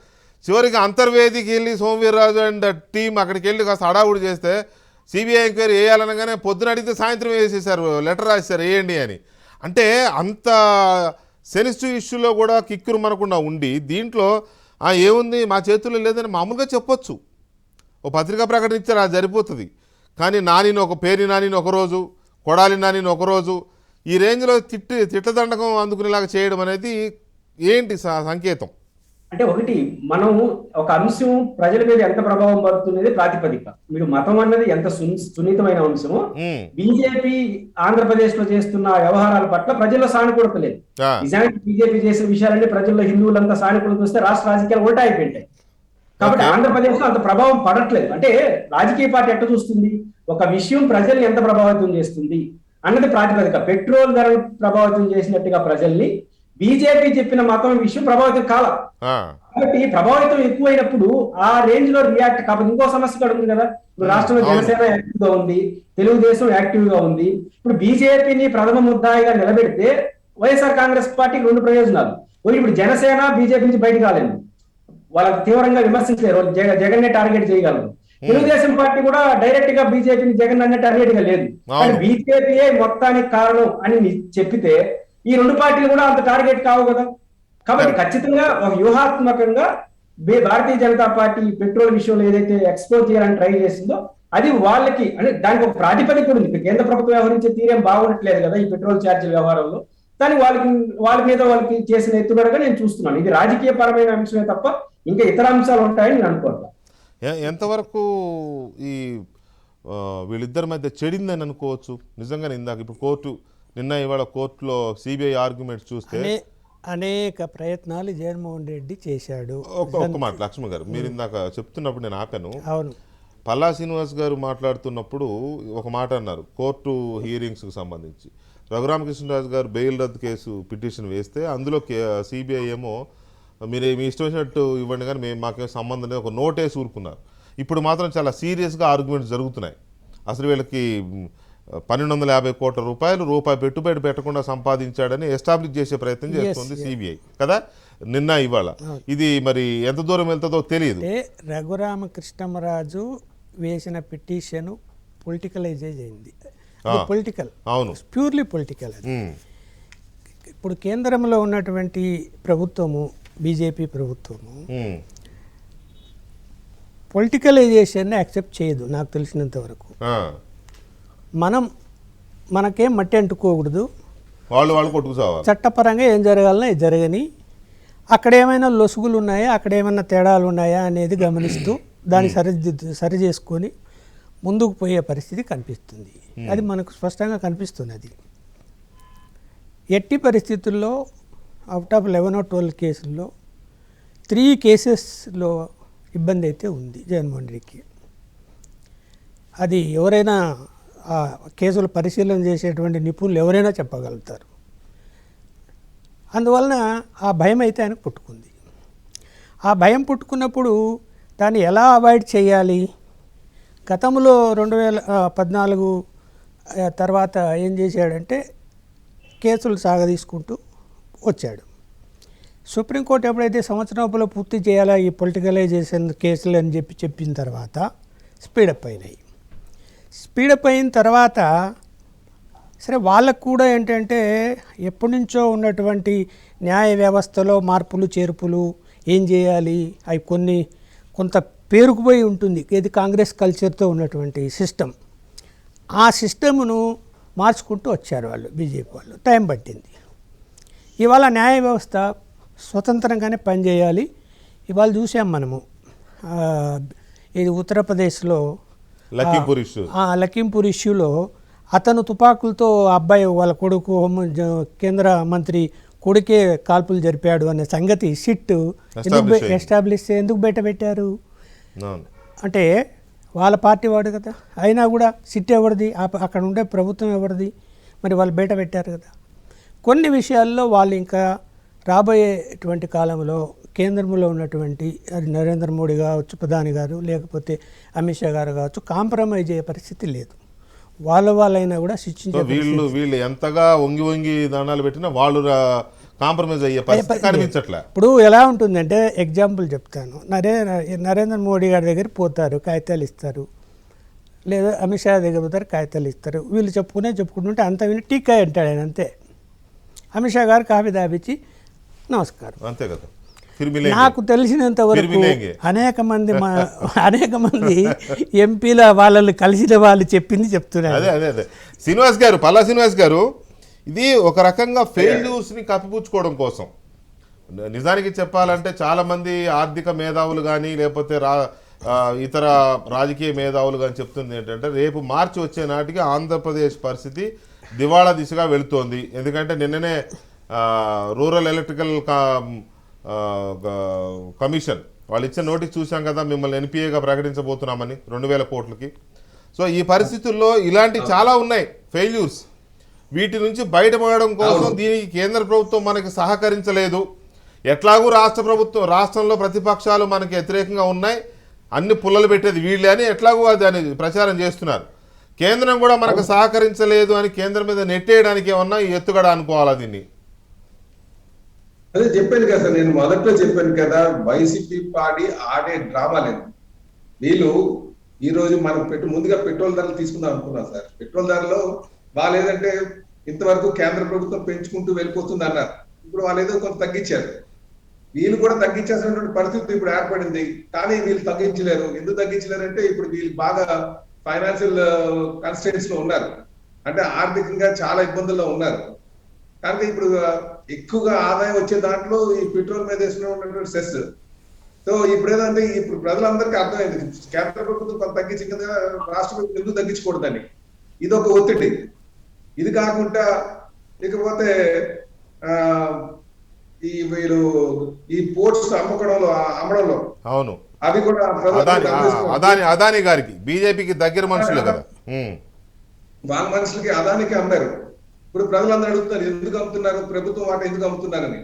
చివరికి అంతర్వేదికి వెళ్ళి సోమవీర్రాజు అండ్ టీం అక్కడికి వెళ్ళి కాస్త హడావుడి చేస్తే సిబిఐ ఎంక్వైరీ వేయాలనగానే పొద్దున అడిగితే సాయంత్రం వేసేసారు, లెటర్ రాసేసారు వేయండి అని. అంటే అంత సెన్సిటివ్ ఇష్యూలో కూడా కిక్కురు మనకుండా ఉండి దీంట్లో ఏముంది మా చేతుల్లో లేదని మామూలుగా చెప్పొచ్చు, ఓ పత్రికా ప్రకటన ఇచ్చారు, అది సరిపోతుంది. కానీ నానిని పేరు నానిని ఒకరోజు, కొడాలి నానిని ఒకరోజు ఈ రేంజ్లో తిట్ల దండకం అందుకునేలాగా చేయడం అనేది ఏంటి సంకేతం? అంటే ఒకటి మనం ఒక అంశం ప్రజల మీద ఎంత ప్రభావం పడుతున్నది ప్రాతిపదిక. మీరు మతం అన్నది ఎంత సున్నితమైన అంశమో, బీజేపీ ఆంధ్రప్రదేశ్ లో చేస్తున్న వ్యవహారాల పట్ల ప్రజల్లో సానుకూలత లేదు. నిజానికి బీజేపీ చేసే విషయాలన్నీ ప్రజల్లో హిందువులంతా సానుకూలత వస్తే రాష్ట్ర రాజకీయాలు ఉల్టా అయిపోయింటాయి. కాబట్టి ఆంధ్రప్రదేశ్ లో అంత ప్రభావం పడట్లేదు. అంటే రాజకీయ పార్టీ ఎట్లా చూస్తుంది, ఒక విషయం ప్రజల్ని ఎంత ప్రభావితం చేస్తుంది అన్నది ప్రాతిపదిక. పెట్రోల్ ధరలు ప్రభావితం చేసినట్టుగా ప్రజల్ని బీజేపీ చెప్పిన మతం విషయం ప్రభావితం కాల. కాబట్టి ప్రభావితం ఎక్కువైనప్పుడు ఆ రేంజ్ లో రియాక్ట్. కాబట్టి ఇంకో సమస్య కూడా ఉంది కదా, ఇప్పుడు రాష్ట్రంలో జనసేన యాక్టివ్ గా ఉంది, తెలుగుదేశం యాక్టివ్ గా ఉంది. ఇప్పుడు బీజేపీని ప్రథమ ముద్దాయిగా నిలబెడితే వైఎస్ఆర్ కాంగ్రెస్ పార్టీకి 2 ప్రయోజనాలు. ఇప్పుడు జనసేన బీజేపీ నుంచి బయటకు రాలేదు, వాళ్ళకి తీవ్రంగా విమర్శించారు, జగన్ నే టార్గెట్ చేయగలరు. తెలుగుదేశం పార్టీ కూడా డైరెక్ట్ గా బీజేపీని జగన్ అనే టార్గెట్ గా లేదు, కానీ బీజేపీయే మొత్తానికి కారణం అని చెప్పితే ఈ 2 పార్టీలు కూడా అంత టార్గెట్ కావు కదా. కాబట్టి ఖచ్చితంగా ఒక వ్యూహాత్మకంగా భారతీయ జనతా పార్టీ పెట్రోల్ విషయంలో ఏదైతే ఎక్స్పోజ్ చేయాలని ట్రై చేసిందో అది వాళ్ళకి, అంటే దానికి ఒక ప్రాతిపదిక ఉంది. కేంద్ర ప్రభుత్వం వ్యవహరించే తీరేం బాగుండట్లేదు కదా ఈ పెట్రోల్ ఛార్జీల వ్యవహారంలో. దానికి వాళ్ళ మీద వాళ్ళకి చేసిన ఎత్తుగడగా నేను చూస్తున్నాను. ఇది రాజకీయ పరమైన అంశమే తప్ప ఇంకా ఇతర అంశాలు ఉంటాయని నేను అనుకోవట్లేదు. ఎంతవరకు ఈ వీళ్ళిద్దరి మధ్య చెడిందని అనుకోవచ్చు నిజంగానే? ఇందాక ఇప్పుడు ఇవాళ కోర్టులో సిబిఐ ఆర్గ్యుమెంట్స్ చూస్తే అనేక ప్రయత్నాలు జగన్మోహన్ రెడ్డి చేశాడు. ఒక్క మాట లక్ష్మణ్ గారు, మీరు ఇందాక చెప్తున్నప్పుడు నేను ఆపాను. అవును, పల్లా శ్రీనివాస్ గారు మాట్లాడుతున్నప్పుడు ఒక మాట అన్నారు కోర్టు హీరింగ్స్కి సంబంధించి. రఘురామకృష్ణరాజు గారు బెయిల్ రద్దు కేసు పిటిషన్ వేస్తే అందులో సిబిఐ ఏమో మీరు మీ ఇష్టం వచ్చినట్టు ఇవ్వండి కానీ మాకేం సంబంధం లేదు, ఒక నోటేసి ఊరుకున్నారు. ఇప్పుడు మాత్రం చాలా సీరియస్గా ఆర్గ్యుమెంట్స్ జరుగుతున్నాయి. అసలు వీళ్ళకి 1250 కోట్ల రూపాయి పెట్టుబడి పెట్టకుండా సంపాదించాడని ఎస్టాబ్లిష్ చేసే ప్రయత్నం చేస్తుంది సిబిఐ కదా ఇవాళ. ఇది మరి ఎంత దూరం వెళ్తుందో తెలియదు. రఘురామకృష్ణరాజు వేసిన పిటిషన్ పొలిటికలైజ్ అయింది. పొలిటికల్, అవును, ప్యూర్లీ పొలిటికల్. ఇప్పుడు కేంద్రంలో ఉన్నటువంటి ప్రభుత్వము, బీజేపీ ప్రభుత్వము పొలిటికలైజేషన్ యాక్సెప్ట్ చేయదు నాకు తెలిసినంత వరకు. మనకేం మట్టి అంటుకోకూడదు, వాళ్ళు కొట్టుకుసావాలి. చట్టపరంగా ఏం జరగాలన్నా ఇది జరగని, అక్కడ ఏమైనా లొసుగులు ఉన్నాయా, అక్కడ ఏమైనా తేడాలు ఉన్నాయా అనేది గమనిస్తూ దాన్ని సరి చేసుకొని ముందుకు పోయే పరిస్థితి కనిపిస్తుంది. అది మనకు స్పష్టంగా కనిపిస్తున్నది. ఎట్టి పరిస్థితుల్లో అవుట్ ఆఫ్ 11 or 12 కేసుల్లో 3 కేసెస్లో ఇబ్బంది అయితే ఉంది జగన్మోహన్ రెడ్డికి. అది ఎవరైనా ఆ కేసులు పరిశీలన చేసేటువంటి నిపుణులు ఎవరైనా చెప్పగలుగుతారు. అందువలన ఆ భయం అయితే ఆయనకు పుట్టుకుంది. ఆ భయం పుట్టుకున్నప్పుడు దాన్ని ఎలా అవాయిడ్ చేయాలి? గతంలో 2014 తర్వాత ఏం చేశాడంటే కేసులు సాగదీసుకుంటూ వచ్చాడు. సుప్రీంకోర్టు ఎప్పుడైతే సంవత్సరంలో పూర్తి చేయాలా ఈ పొలిటికలైజేషన్ కేసులు అని చెప్పిన తర్వాత స్పీడప్ అయినాయి. స్పీడప్ అయిన తర్వాత సరే వాళ్ళకు కూడా ఏంటంటే ఎప్పటి నుంచో ఉన్నటువంటి న్యాయ వ్యవస్థలో మార్పులు చేర్పులు ఏం చేయాలి, అవి కొంత పేరుకుపోయి ఉంటుంది. ఇది కాంగ్రెస్ కల్చర్తో ఉన్నటువంటి సిస్టమ్. ఆ సిస్టమ్ను మార్చుకుంటూ వచ్చారు వాళ్ళు, బీజేపీ వాళ్ళు. టైం పట్టింది. ఇవాళ న్యాయ వ్యవస్థ స్వతంత్రంగానే పనిచేయాలి. ఇవాళ చూసాం మనము ఇది ఉత్తరప్రదేశ్లో లఖీంపూర్ ఇష్యూలో అతను తుపాకులతో అబ్బాయి వాళ్ళ కొడుకు కేంద్ర మంత్రి కొడుకే కాల్పులు జరిపాడు అనే సంగతి సిట్ ఎస్టాబ్లిష్ ఎందుకు బయట పెట్టారు అంటే వాళ్ళ పార్టీ వాడు కదా. అయినా కూడా సిట్ ఎవరిది, అక్కడ ఉండే ప్రభుత్వం ఎవరిది, మరి వాళ్ళు బయట పెట్టారు కదా. కొన్ని విషయాల్లో వాళ్ళు ఇంకా రాబోయేటువంటి కాలంలో కేంద్రంలో ఉన్నటువంటి నరేంద్ర మోడీ కావచ్చు, ప్రధాని గారు, లేకపోతే అమిత్ షా గారు కావచ్చు, కాంప్రమైజ్ అయ్యే పరిస్థితి లేదు. వాళ్ళైనా కూడా శిక్షించే వీళ్ళు ఎంతగా వంగి దానాలు పెట్టినా వాళ్ళు కాంప్రమైజ్ అయ్యే పరిస్థితి కనిపించట్లే. ఇప్పుడు ఎలా ఉంటుందంటే ఎగ్జాంపుల్ చెప్తాను. నరేంద్ర మోడీ గారి దగ్గర పోతారు, కాగితాలు ఇస్తారు, లేదా అమిత్ షా దగ్గర పోతారు, కాగితాలు ఇస్తారు. వీళ్ళు చెప్పుకుంటుంటే అంత విని టీకా అంటాడు ఆయన, అంతే. అమిత్ షా గారు కాఫీ దాపించి నమస్కారం, అంతే కదా. నాకు తెలిసినంత వరకు అనేక మంది ఎంపీల వాళ్ళు కలిసిన వాళ్ళు చెప్పింది చెప్తున్నారు. అదే పల్లా శ్రీనివాస్ గారు, ఇది ఒక రకంగా ఫెయిల్యూర్స్ని కప్పిపుచ్చుకోవడం కోసం నిజానికి చెప్పాలంటే చాలామంది ఆర్థిక మేధావులు కానీ లేకపోతే ఇతర రాజకీయ మేధావులు కానీ చెప్తుంది ఏంటంటే రేపు మార్చి వచ్చే నాటికి ఆంధ్రప్రదేశ్ పరిస్థితి దివాళా దిశగా వెళుతోంది. ఎందుకంటే నిన్ననే రూరల్ ఎలక్ట్రికల్ కమిషన్ వాళ్ళు ఇచ్చిన నోటీస్ చూసాం కదా, మిమ్మల్ని ఎన్పిఏగా ప్రకటించబోతున్నామని 2000 కోట్లకి. సో ఈ పరిస్థితుల్లో ఇలాంటి చాలా ఉన్నాయి ఫెయిల్యూర్స్. వీటి నుంచి బయటపడడం కోసం దీనికి కేంద్ర ప్రభుత్వం మనకి సహకరించలేదు. ఎట్లాగూ రాష్ట్రంలో ప్రతిపక్షాలు మనకి వ్యతిరేకంగా ఉన్నాయి, అన్ని పుల్లలు పెట్టేది వీళ్ళే అని ఎట్లాగూ దాన్ని ప్రచారం చేస్తున్నారు. కేంద్రం కూడా మనకు సహకరించలేదు అని కేంద్రం మీద నెట్టేయడానికి ఏమన్నా ఎత్తుగడ అనుకోవాలా దీన్ని? అదే చెప్పాను కదా సార్, నేను మొదట్లో చెప్పాను కదా, వైసీపీ పార్టీ ఆడే డ్రామా లేదు. వీళ్ళు ఈ రోజు మనం ముందుగా పెట్రోల్ ధరలు తీసుకుందాం అనుకున్నాం సార్. పెట్రోల్ ధరలో వాళ్ళు ఏదంటే ఇంతవరకు కేంద్ర ప్రభుత్వం పెంచుకుంటూ వెళ్ళిపోతుంది అన్నారు. ఇప్పుడు వాళ్ళు ఏదో కొంత తగ్గించారు. వీళ్ళు కూడా తగ్గించాల్సినటువంటి పరిస్థితి ఇప్పుడు ఏర్పడింది. కానీ వీళ్ళు తగ్గించలేరు. ఎందుకు తగ్గించలేరంటే ఇప్పుడు వీళ్ళు బాగా ఫైనాన్షియల్ కన్స్టెంట్స్ లో ఉన్నారు, అంటే ఆర్థికంగా చాలా ఇబ్బందుల్లో ఉన్నారు. కనుక ఇప్పుడు ఎక్కువగా ఆదాయం వచ్చే దాంట్లో ఈ పెట్రోల్ మీద వేసినటువంటి సెస్. సో ఇప్పుడు ఏదంటే ఇప్పుడు ప్రజలందరికీ అర్థమైంది, కేంద్ర ప్రభుత్వం కొంత తగ్గించింది కదా, రాష్ట్ర ప్రభుత్వం ఎందుకు తగ్గించకూడదని. ఇది ఒక ఒత్తిడి. ఇది కాకుండా ఇకపోతే వీళ్ళు ఈ పోర్ట్స్ అమ్మడంలో అవును, అవి కూడా అదాని గారికి బీజేపీకి దగ్గర మనుషులే కదా, వాళ్ళ మనుషులకి అదానికి అమ్మారు. ఇప్పుడు ప్రజలందరూ అడుగుతున్నారు ఎందుకు అమ్ముతున్నారు, ప్రభుత్వం వాట ఎందుకు అమ్ముతున్నారని.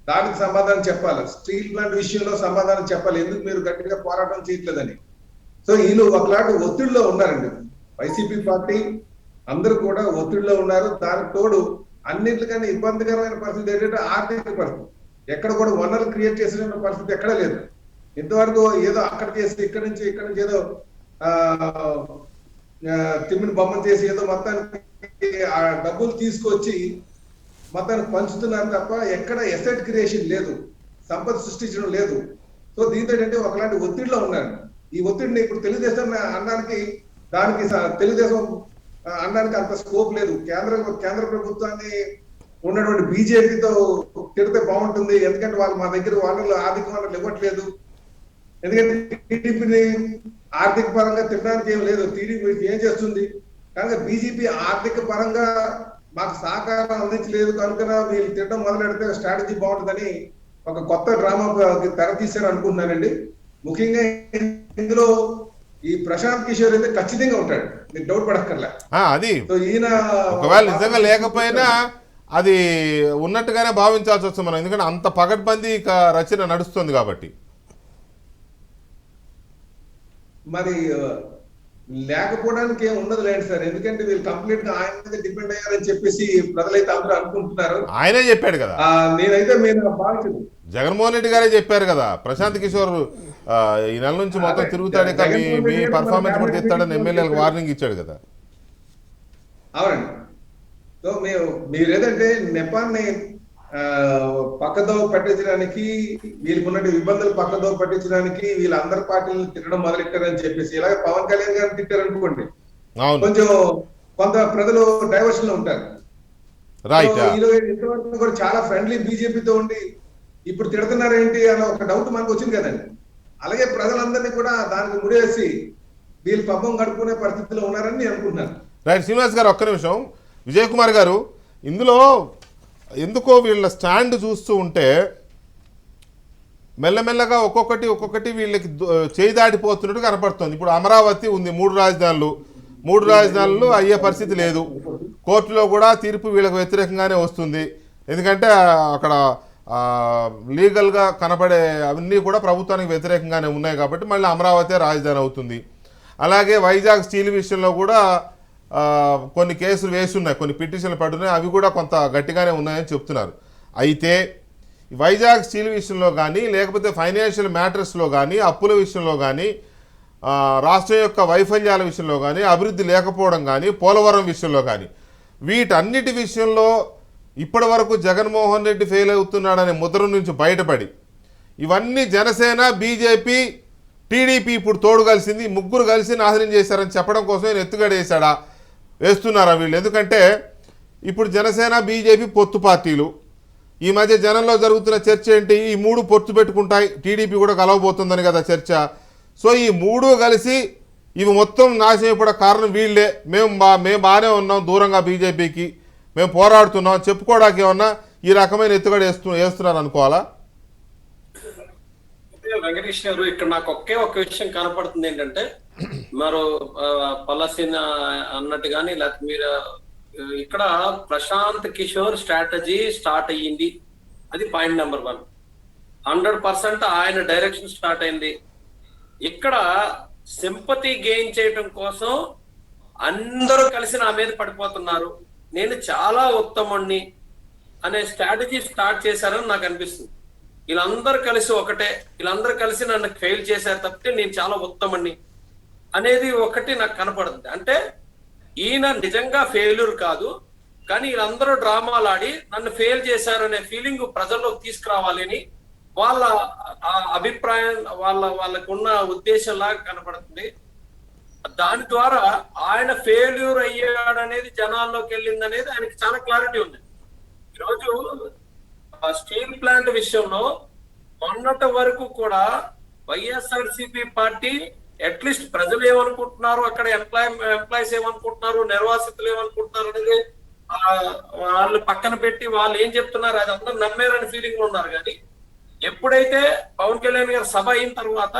దానికి సమాధానం చెప్పాలి. స్టీల్ ప్లాంట్ విషయంలో సమాధానం చెప్పాలి, ఎందుకు మీరు గట్టిగా పోరాటం చేయట్లేదని. సో వీళ్ళు ఒకలాంటి ఒత్తిడిలో ఉన్నారండి. వైసీపీ పార్టీ అందరూ కూడా ఒత్తిడిలో ఉన్నారు. దానికి తోడు అన్నింటికన్నా ఇబ్బందికరమైన పరిస్థితి ఏంటంటే ఆర్థిక పరిస్థితి. ఎక్కడ కూడా వనరులు క్రియేట్ చేసిన పరిస్థితి ఎక్కడ లేదు. ఇంతవరకు ఏదో అక్కడ చేసి ఇక్కడ నుంచి ఏదో తిమ్మిని బొమ్మ చేసి ఏదో మొత్తానికి ఆ డబ్బులు తీసుకొచ్చి మొత్తానికి పంచుతున్నారు తప్ప ఎక్కడ ఎసెట్ క్రియేషన్ లేదు, సంపద సృష్టించడం లేదు. సో దీంతో ఏంటంటే ఒకలాంటి ఒత్తిడిలో ఉన్నారు. ఈ ఒత్తిడిని ఇప్పుడు తెలుగుదేశం అనడానికి దానికి తెలుగుదేశం అనడానికి అంత స్కోప్ లేదు. కేంద్ర ప్రభుత్వాన్ని ఉన్నటువంటి బీజేపీతో తిడితే బాగుంటుంది, ఎందుకంటే వాళ్ళు మా దగ్గర వనరులు ఆర్థిక వనరులు ఇవ్వట్లేదు. ఎందుకంటే టీడీపీని ఆర్థిక పరంగా తినడానికి ఏం లేదు. టీడీపీ ఏం చేస్తుంది కనుక బీజేపీ ఆర్థిక పరంగా మాకు సహకారం అందించలేదు కనుక వీళ్ళు తినడం మొదలెడితే స్ట్రాటజీ బాగుంటుందని ఒక కొత్త డ్రామా తెర తీశారు అనుకుంటున్నానండి. ముఖ్యంగా ఇందులో ఈ ప్రశాంత్ కిషోర్ అయితే ఖచ్చితంగా ఉంటాడు, మీకు డౌట్ పడక్కర్లే. అది ఈయన ఒకవేళ నిజంగా లేకపోయినా అది ఉన్నట్టుగానే భావించాల్సి వస్తుంది మనం, ఎందుకంటే అంత పగడ్బందీ రచన నడుస్తుంది కాబట్టి. మరి లేకపోవడానికి ఏం ఉండదు లేండి సార్, ఎందుకంటే వీళ్ళు కంప్లీట్ గా ఆయన మీద డిపెండ్ అయ్యారని చెప్పేసి ప్రజలైతే అందరూ అనుకుంటున్నారు. ఆయనే చెప్పాడు కదా, నేనైతే మీరు భావించదు. జగన్మోహన్ రెడ్డి గారే చెప్పారు కదా, ప్రశాంత్ కిషోర్ ఈ నెల నుంచి మొత్తం తిరుగుతాడు, మీ పర్ఫార్మెన్స్ కూడా తెస్తాడని ఎమ్మెల్యేలకు వార్నింగ్ ఇచ్చాడు కదా. అవునండి. సో మీరు ఏదంటే నెపాన్ని పక్కదో పట్టించడానికి, వీళ్ళకున్న ఇబ్బందులు పక్కదో పట్టించడానికి వీళ్ళందరి పార్టీలను తిట్టడం మొదలెట్టారని చెప్పేసి, ఇలాగే పవన్ కళ్యాణ్ గారిని తిట్టారు అనుకోండి, కొంచెం కొంత ప్రజలు డైవర్షన్ లో ఉంటారు. ఇంతవరకు కూడా చాలా ఫ్రెండ్లీ బీజేపీతో ఉండి ఇప్పుడు తిడుతున్నారేంటి అన్న ఒక డౌట్ మనకు వచ్చింది కదండి. అలాగే ప్రజలందరినీ కూడా దానికి ముడేసి వీళ్ళు పబ్బం గడుపుకునే పరిస్థితిలో ఉన్నారని నేను అనుకుంటున్నాను. రైట్. శ్రీనివాస్ గారు ఒక్క నిమిషం. విజయ్ కుమార్ గారు, ఇందులో ఎందుకో వీళ్ళ స్టాండ్ చూస్తూ ఉంటే మెల్లమెల్లగా ఒక్కొక్కటి వీళ్ళకి చేయి దాటిపోతున్నట్టు కనపడుతుంది. ఇప్పుడు అమరావతి ఉంది, 3 రాజధానులు అయ్యే పరిస్థితి లేదు. కోర్టులో కూడా తీర్పు వీళ్ళకి వ్యతిరేకంగానే వస్తుంది, ఎందుకంటే అక్కడ లీగల్గా కనపడే అవన్నీ కూడా ప్రభుత్వానికి వ్యతిరేకంగానే ఉన్నాయి కాబట్టి మళ్ళీ అమరావతి రాజధాని అవుతుంది. అలాగే వైజాగ్ స్టీల్ విషయంలో కూడా కొన్ని కేసులు వేస్తున్నాయి, కొన్ని పిటిషన్లు పడున్నాయి, అవి కూడా కొంత గట్టిగానే ఉన్నాయని చెప్తున్నారు. అయితే వైజాగ్ స్టీల్ విషయంలో కానీ లేకపోతే ఫైనాన్షియల్ మ్యాటర్స్లో కానీ, అప్పుల విషయంలో కానీ, రాష్ట్రం యొక్క వైఫల్యాల విషయంలో కానీ, అభివృద్ధి లేకపోవడం కానీ, పోలవరం విషయంలో కానీ, వీటన్నిటి విషయంలో ఇప్పటి వరకు జగన్మోహన్ రెడ్డి ఫెయిల్ అవుతున్నాడనే ముద్ర నుంచి బయటపడి ఇవన్నీ జనసేన, బీజేపీ, టీడీపీ ఇప్పుడు తోడు కలిసింది, ముగ్గురు కలిసి నాశనం చేశారని చెప్పడం కోసం నేను ఎత్తుగడేశాడా, వేస్తున్నారా వీళ్ళు? ఎందుకంటే ఇప్పుడు జనసేన, బీజేపీ పొత్తు పార్టీలు, ఈ మధ్య జనంలో జరుగుతున్న చర్చ ఏంటి? ఈ మూడు పొత్తు పెట్టుకుంటాయి, టీడీపీ కూడా కలవబోతుందని కదా చర్చ. సో ఈ మూడు కలిసి ఇవి మొత్తం నాశనం అయిపోవడం కారణం వీళ్ళే. మేము బాగానే ఉన్నాం, దూరంగా బీజేపీకి మేము పోరాడుతున్నాం చెప్పుకోవడానికి ఏమన్నా ఈ రకమైన ఎత్తుగడ వేస్తున్నారు అనుకోవాలా? వెంకటేష్ గారు, ఇక్కడ నాకు ఒక విషయం కనపడుతుంది ఏంటంటే, మరో పలసిన అన్నట్టు కానీ, లేకపోతే మీరు ఇక్కడ ప్రశాంత్ కిషోర్ స్ట్రాటజీ స్టార్ట్ అయ్యింది. అది పాయింట్ నెంబర్ 1. 100% ఆయన డైరెక్షన్ స్టార్ట్ అయింది. ఇక్కడ సింపతి గెయిన్ చేయడం కోసం అందరూ కలిసి నా మీద పడిపోతున్నారు, నేను చాలా ఉత్తముణ్ణి అనే స్ట్రాటజీ స్టార్ట్ చేశారని నాకు అనిపిస్తుంది. వీళ్ళందరూ కలిసి ఒకటే, వీళ్ళందరూ కలిసి నన్ను ఫెయిల్ చేశారు తప్పితే నేను చాలా ఉత్తముణ్ణి అనేది ఒకటి నాకు కనపడుతుంది. అంటే ఈయన నిజంగా ఫెయిల్యూర్ కాదు, కానీ వీళ్ళందరూ డ్రామాలు ఆడి నన్ను ఫెయిల్ చేశారనే ఫీలింగ్ ప్రజల్లోకి తీసుకురావాలని వాళ్ళ అభిప్రాయం, వాళ్ళకున్న ఉద్దేశంలాగా కనపడుతుంది. దాని ద్వారా ఆయన ఫెయిల్యూర్ అయ్యాడనేది జనాల్లోకి వెళ్ళింది అనేది ఆయనకి చాలా క్లారిటీ ఉంది. ఈరోజు స్టీల్ ప్లాంట్ విషయంలో మొన్నటి వరకు కూడా వైఎస్ఆర్సీపీ పార్టీ అట్లీస్ట్ ప్రజలు ఏమనుకుంటున్నారు, అక్కడ ఎంప్లాయీస్ ఏమనుకుంటున్నారు, నిర్వాసితులు ఏమనుకుంటున్నారు అనేది వాళ్ళు పక్కన పెట్టి వాళ్ళు ఏం చెప్తున్నారు అది అందరూ నమ్మారని ఫీలింగ్ లో ఉన్నారు. కానీ ఎప్పుడైతే పవన్ కళ్యాణ్ గారు సభ అయిన తర్వాత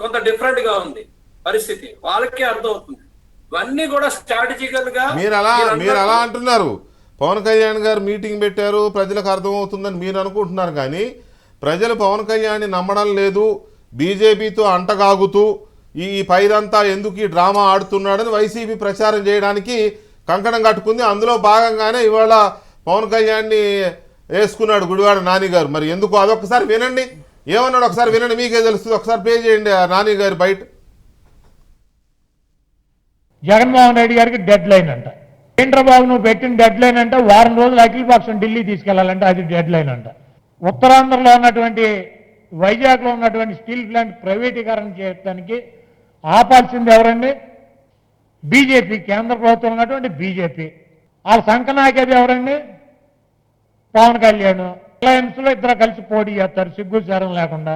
కొంత డిఫరెంట్ గా ఉంది పరిస్థితి, వాళ్ళకే అర్థం అవుతుంది. ఇవన్నీ కూడా స్ట్రాటజికల్ గా మీరు అలా అంటున్నారు. పవన్ కళ్యాణ్ గారు మీటింగ్ పెట్టారు, ప్రజలకు అర్థమవుతుందని మీరు అనుకుంటున్నారు. కానీ ప్రజలు పవన్ కళ్యాణ్ని నమ్మడం లేదు, బీజేపీతో అంటగాగుతూ ఈ పైదంతా ఎందుకు ఈ డ్రామా ఆడుతున్నాడని వైసీపీ ప్రచారం చేయడానికి కంకణం కట్టుకుంది. అందులో భాగంగానే ఇవాళ పవన్ కళ్యాణ్ని వేసుకున్నాడు గుడివాడ నాని గారు. మరి ఎందుకు అదొకసారి వినండి, ఏమన్నాడు ఒకసారి వినండి, మీకే తెలుస్తుంది. ఒకసారి పే చేయండి ఆ నాని గారి బయట. జగన్మోహన్ రెడ్డి గారికి డెడ్ లైన్ అంట. చంద్రబాబు నువ్వు పెట్టిన డెడ్ లైన్ అంటే వారం రోజులు అఖిలపక్షం ఢిల్లీ తీసుకెళ్లాలంటే అది డెడ్ లైన్ అంట. ఉత్తరాంధ్రలో ఉన్నటువంటి వైజాగ్లో ఉన్నటువంటి స్టీల్ ప్లాంట్ ప్రైవేటీకరణ చేయడానికి ఆపాల్సింది ఎవరండి? బీజేపీ. కేంద్ర ప్రభుత్వం ఉన్నటువంటి బీజేపీ. వాళ్ళ సంకనాకేది ఎవరండి? పవన్ కళ్యాణ్. అలయన్స్ లో ఇద్దరు కలిసి పోటీ చేస్తారు సిగ్గు శరం లేకుండా.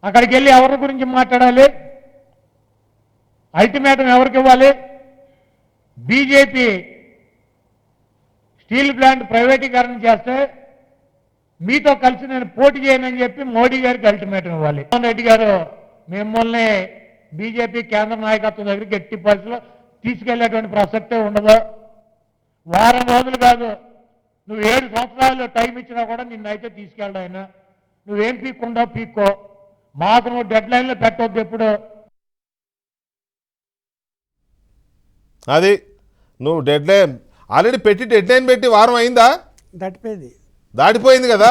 అక్కడికి వెళ్ళి ఎవరి గురించి మాట్లాడాలి? అల్టిమేటం ఎవరికి ఇవ్వాలి? బీజేపీ స్టీల్ ప్లాంట్ ప్రైవేటీకరణ చేస్తే మీతో కలిసి నేను పోటీ చేయనని చెప్పి మోడీ గారికి అల్టిమేటం ఇవ్వాలి. జగన్మోహన్ రెడ్డి గారు మిమ్మల్ని బీజేపీ కేంద్ర నాయకత్వం దగ్గరికి ఎట్టి పరిస్థితుల్లో తీసుకెళ్లేటువంటి ప్రసక్తే ఉండదు. వారం రోజులు కాదు, నువ్వు 7 సంవత్సరాలు టైం ఇచ్చినా కూడా నిన్నైతే తీసుకెళ్ళడు ఆయన. నువ్వేం పీక్కుండో పీక్కో, మాకు నువ్వు డెడ్ లైన్లో పెట్టవద్దు ఎప్పుడు. అది నువ్వు డెడ్ లైన్ ఆల్రెడీ పెట్టి డెడ్ లైన్ పెట్టి వారం అయిందా? దాటిపోయింది కదా.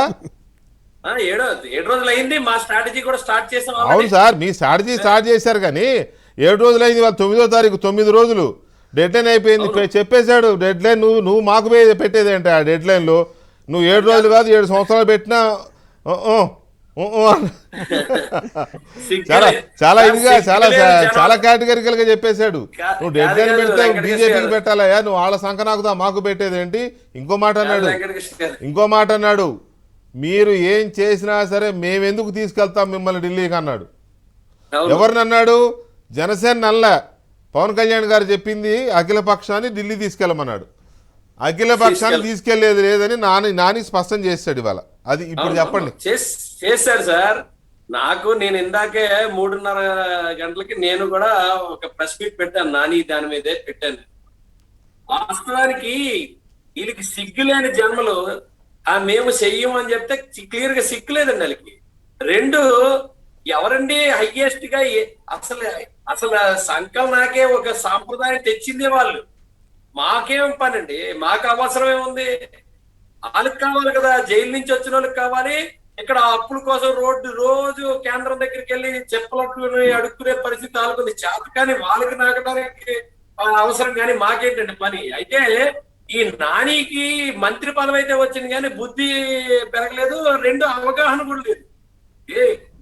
7 రోజులు అయింది. మా స్ట్రాటజీ కూడా స్టార్ట్ చేసాం. అవును సార్, మీ స్ట్రాటజీ స్టార్ట్ చేశారు కానీ 7 రోజులు అయింది. వాళ్ళు 9వ తారీఖు 9 రోజులు డెడ్ లైన్ అయిపోయింది. చెప్పేశాడు డెడ్ లైన్. నువ్వు మాకు పెట్టేది ఏంటి ఆ డెడ్ లైన్లో? నువ్వు 7 రోజులు కాదు 7 సంవత్సరాలు పెట్టినా చాలా ఇదిగా చాలా కేటగిరికల్ గా చెప్పేశాడు. నువ్వు డెడ్ లైన్ పెడితే బీజేపీకి పెట్టాలయ్యా, నువ్వు వాళ్ళ సంకనాకుతా మాకు పెట్టేది ఏంటి? ఇంకో మాట అన్నాడు, మీరు ఏం చేసినా సరే మేమెందుకు తీసుకెళ్తాం మిమ్మల్ని ఢిల్లీకి అన్నాడు. ఎవరిని అన్నాడు? జనసేన నల్ల పవన్ కళ్యాణ్ గారు చెప్పింది అఖిల పక్షాన్ని ఢిల్లీ తీసుకెళ్ళమన్నాడు. అఖిల పక్షాన్ని తీసుకెళ్లేది లేదని నాని స్పష్టం చేశాడు ఇవాళ. అది ఇప్పుడు చెప్పండి. చేశారు సార్. నేను ఇందాకే 3:30 గంటలకి నేను కూడా ఒక ప్రెస్ మీట్ పెట్టాను, నాని దాని మీదే పెట్టాను. వాస్తవానికి వీళ్ళకి సిగ్గులేని జన్మలు. మేము చెయ్యమని చెప్తే క్లియర్ గా సిగ్గులేదండి వాళ్ళకి. 2 ఎవరండి హైయెస్ట్ గా అసలు సంకలనాకే ఒక సాంప్రదాయం తెచ్చిందే వాళ్ళు. మాకేం పనండి, మాకు అవసరం ఏముంది? వాళ్ళకి కావాలి కదా, జైలు నుంచి వచ్చిన వాళ్ళకి కావాలి. ఇక్కడ అప్పుల కోసం రోజు కేంద్రం దగ్గరికి వెళ్ళి చెప్పలట్లు అడుక్కునే పరిస్థితి వాళ్ళకుంది. చేత కానీ వాళ్ళకి నాకడానికి అవసరం కానీ మాకేంటండి పని? అయితే ఈ నానికి మంత్రి పదవి అయితే వచ్చింది కానీ బుద్ధి పెరగలేదు, 2 అవగాహన కూడా లేదు.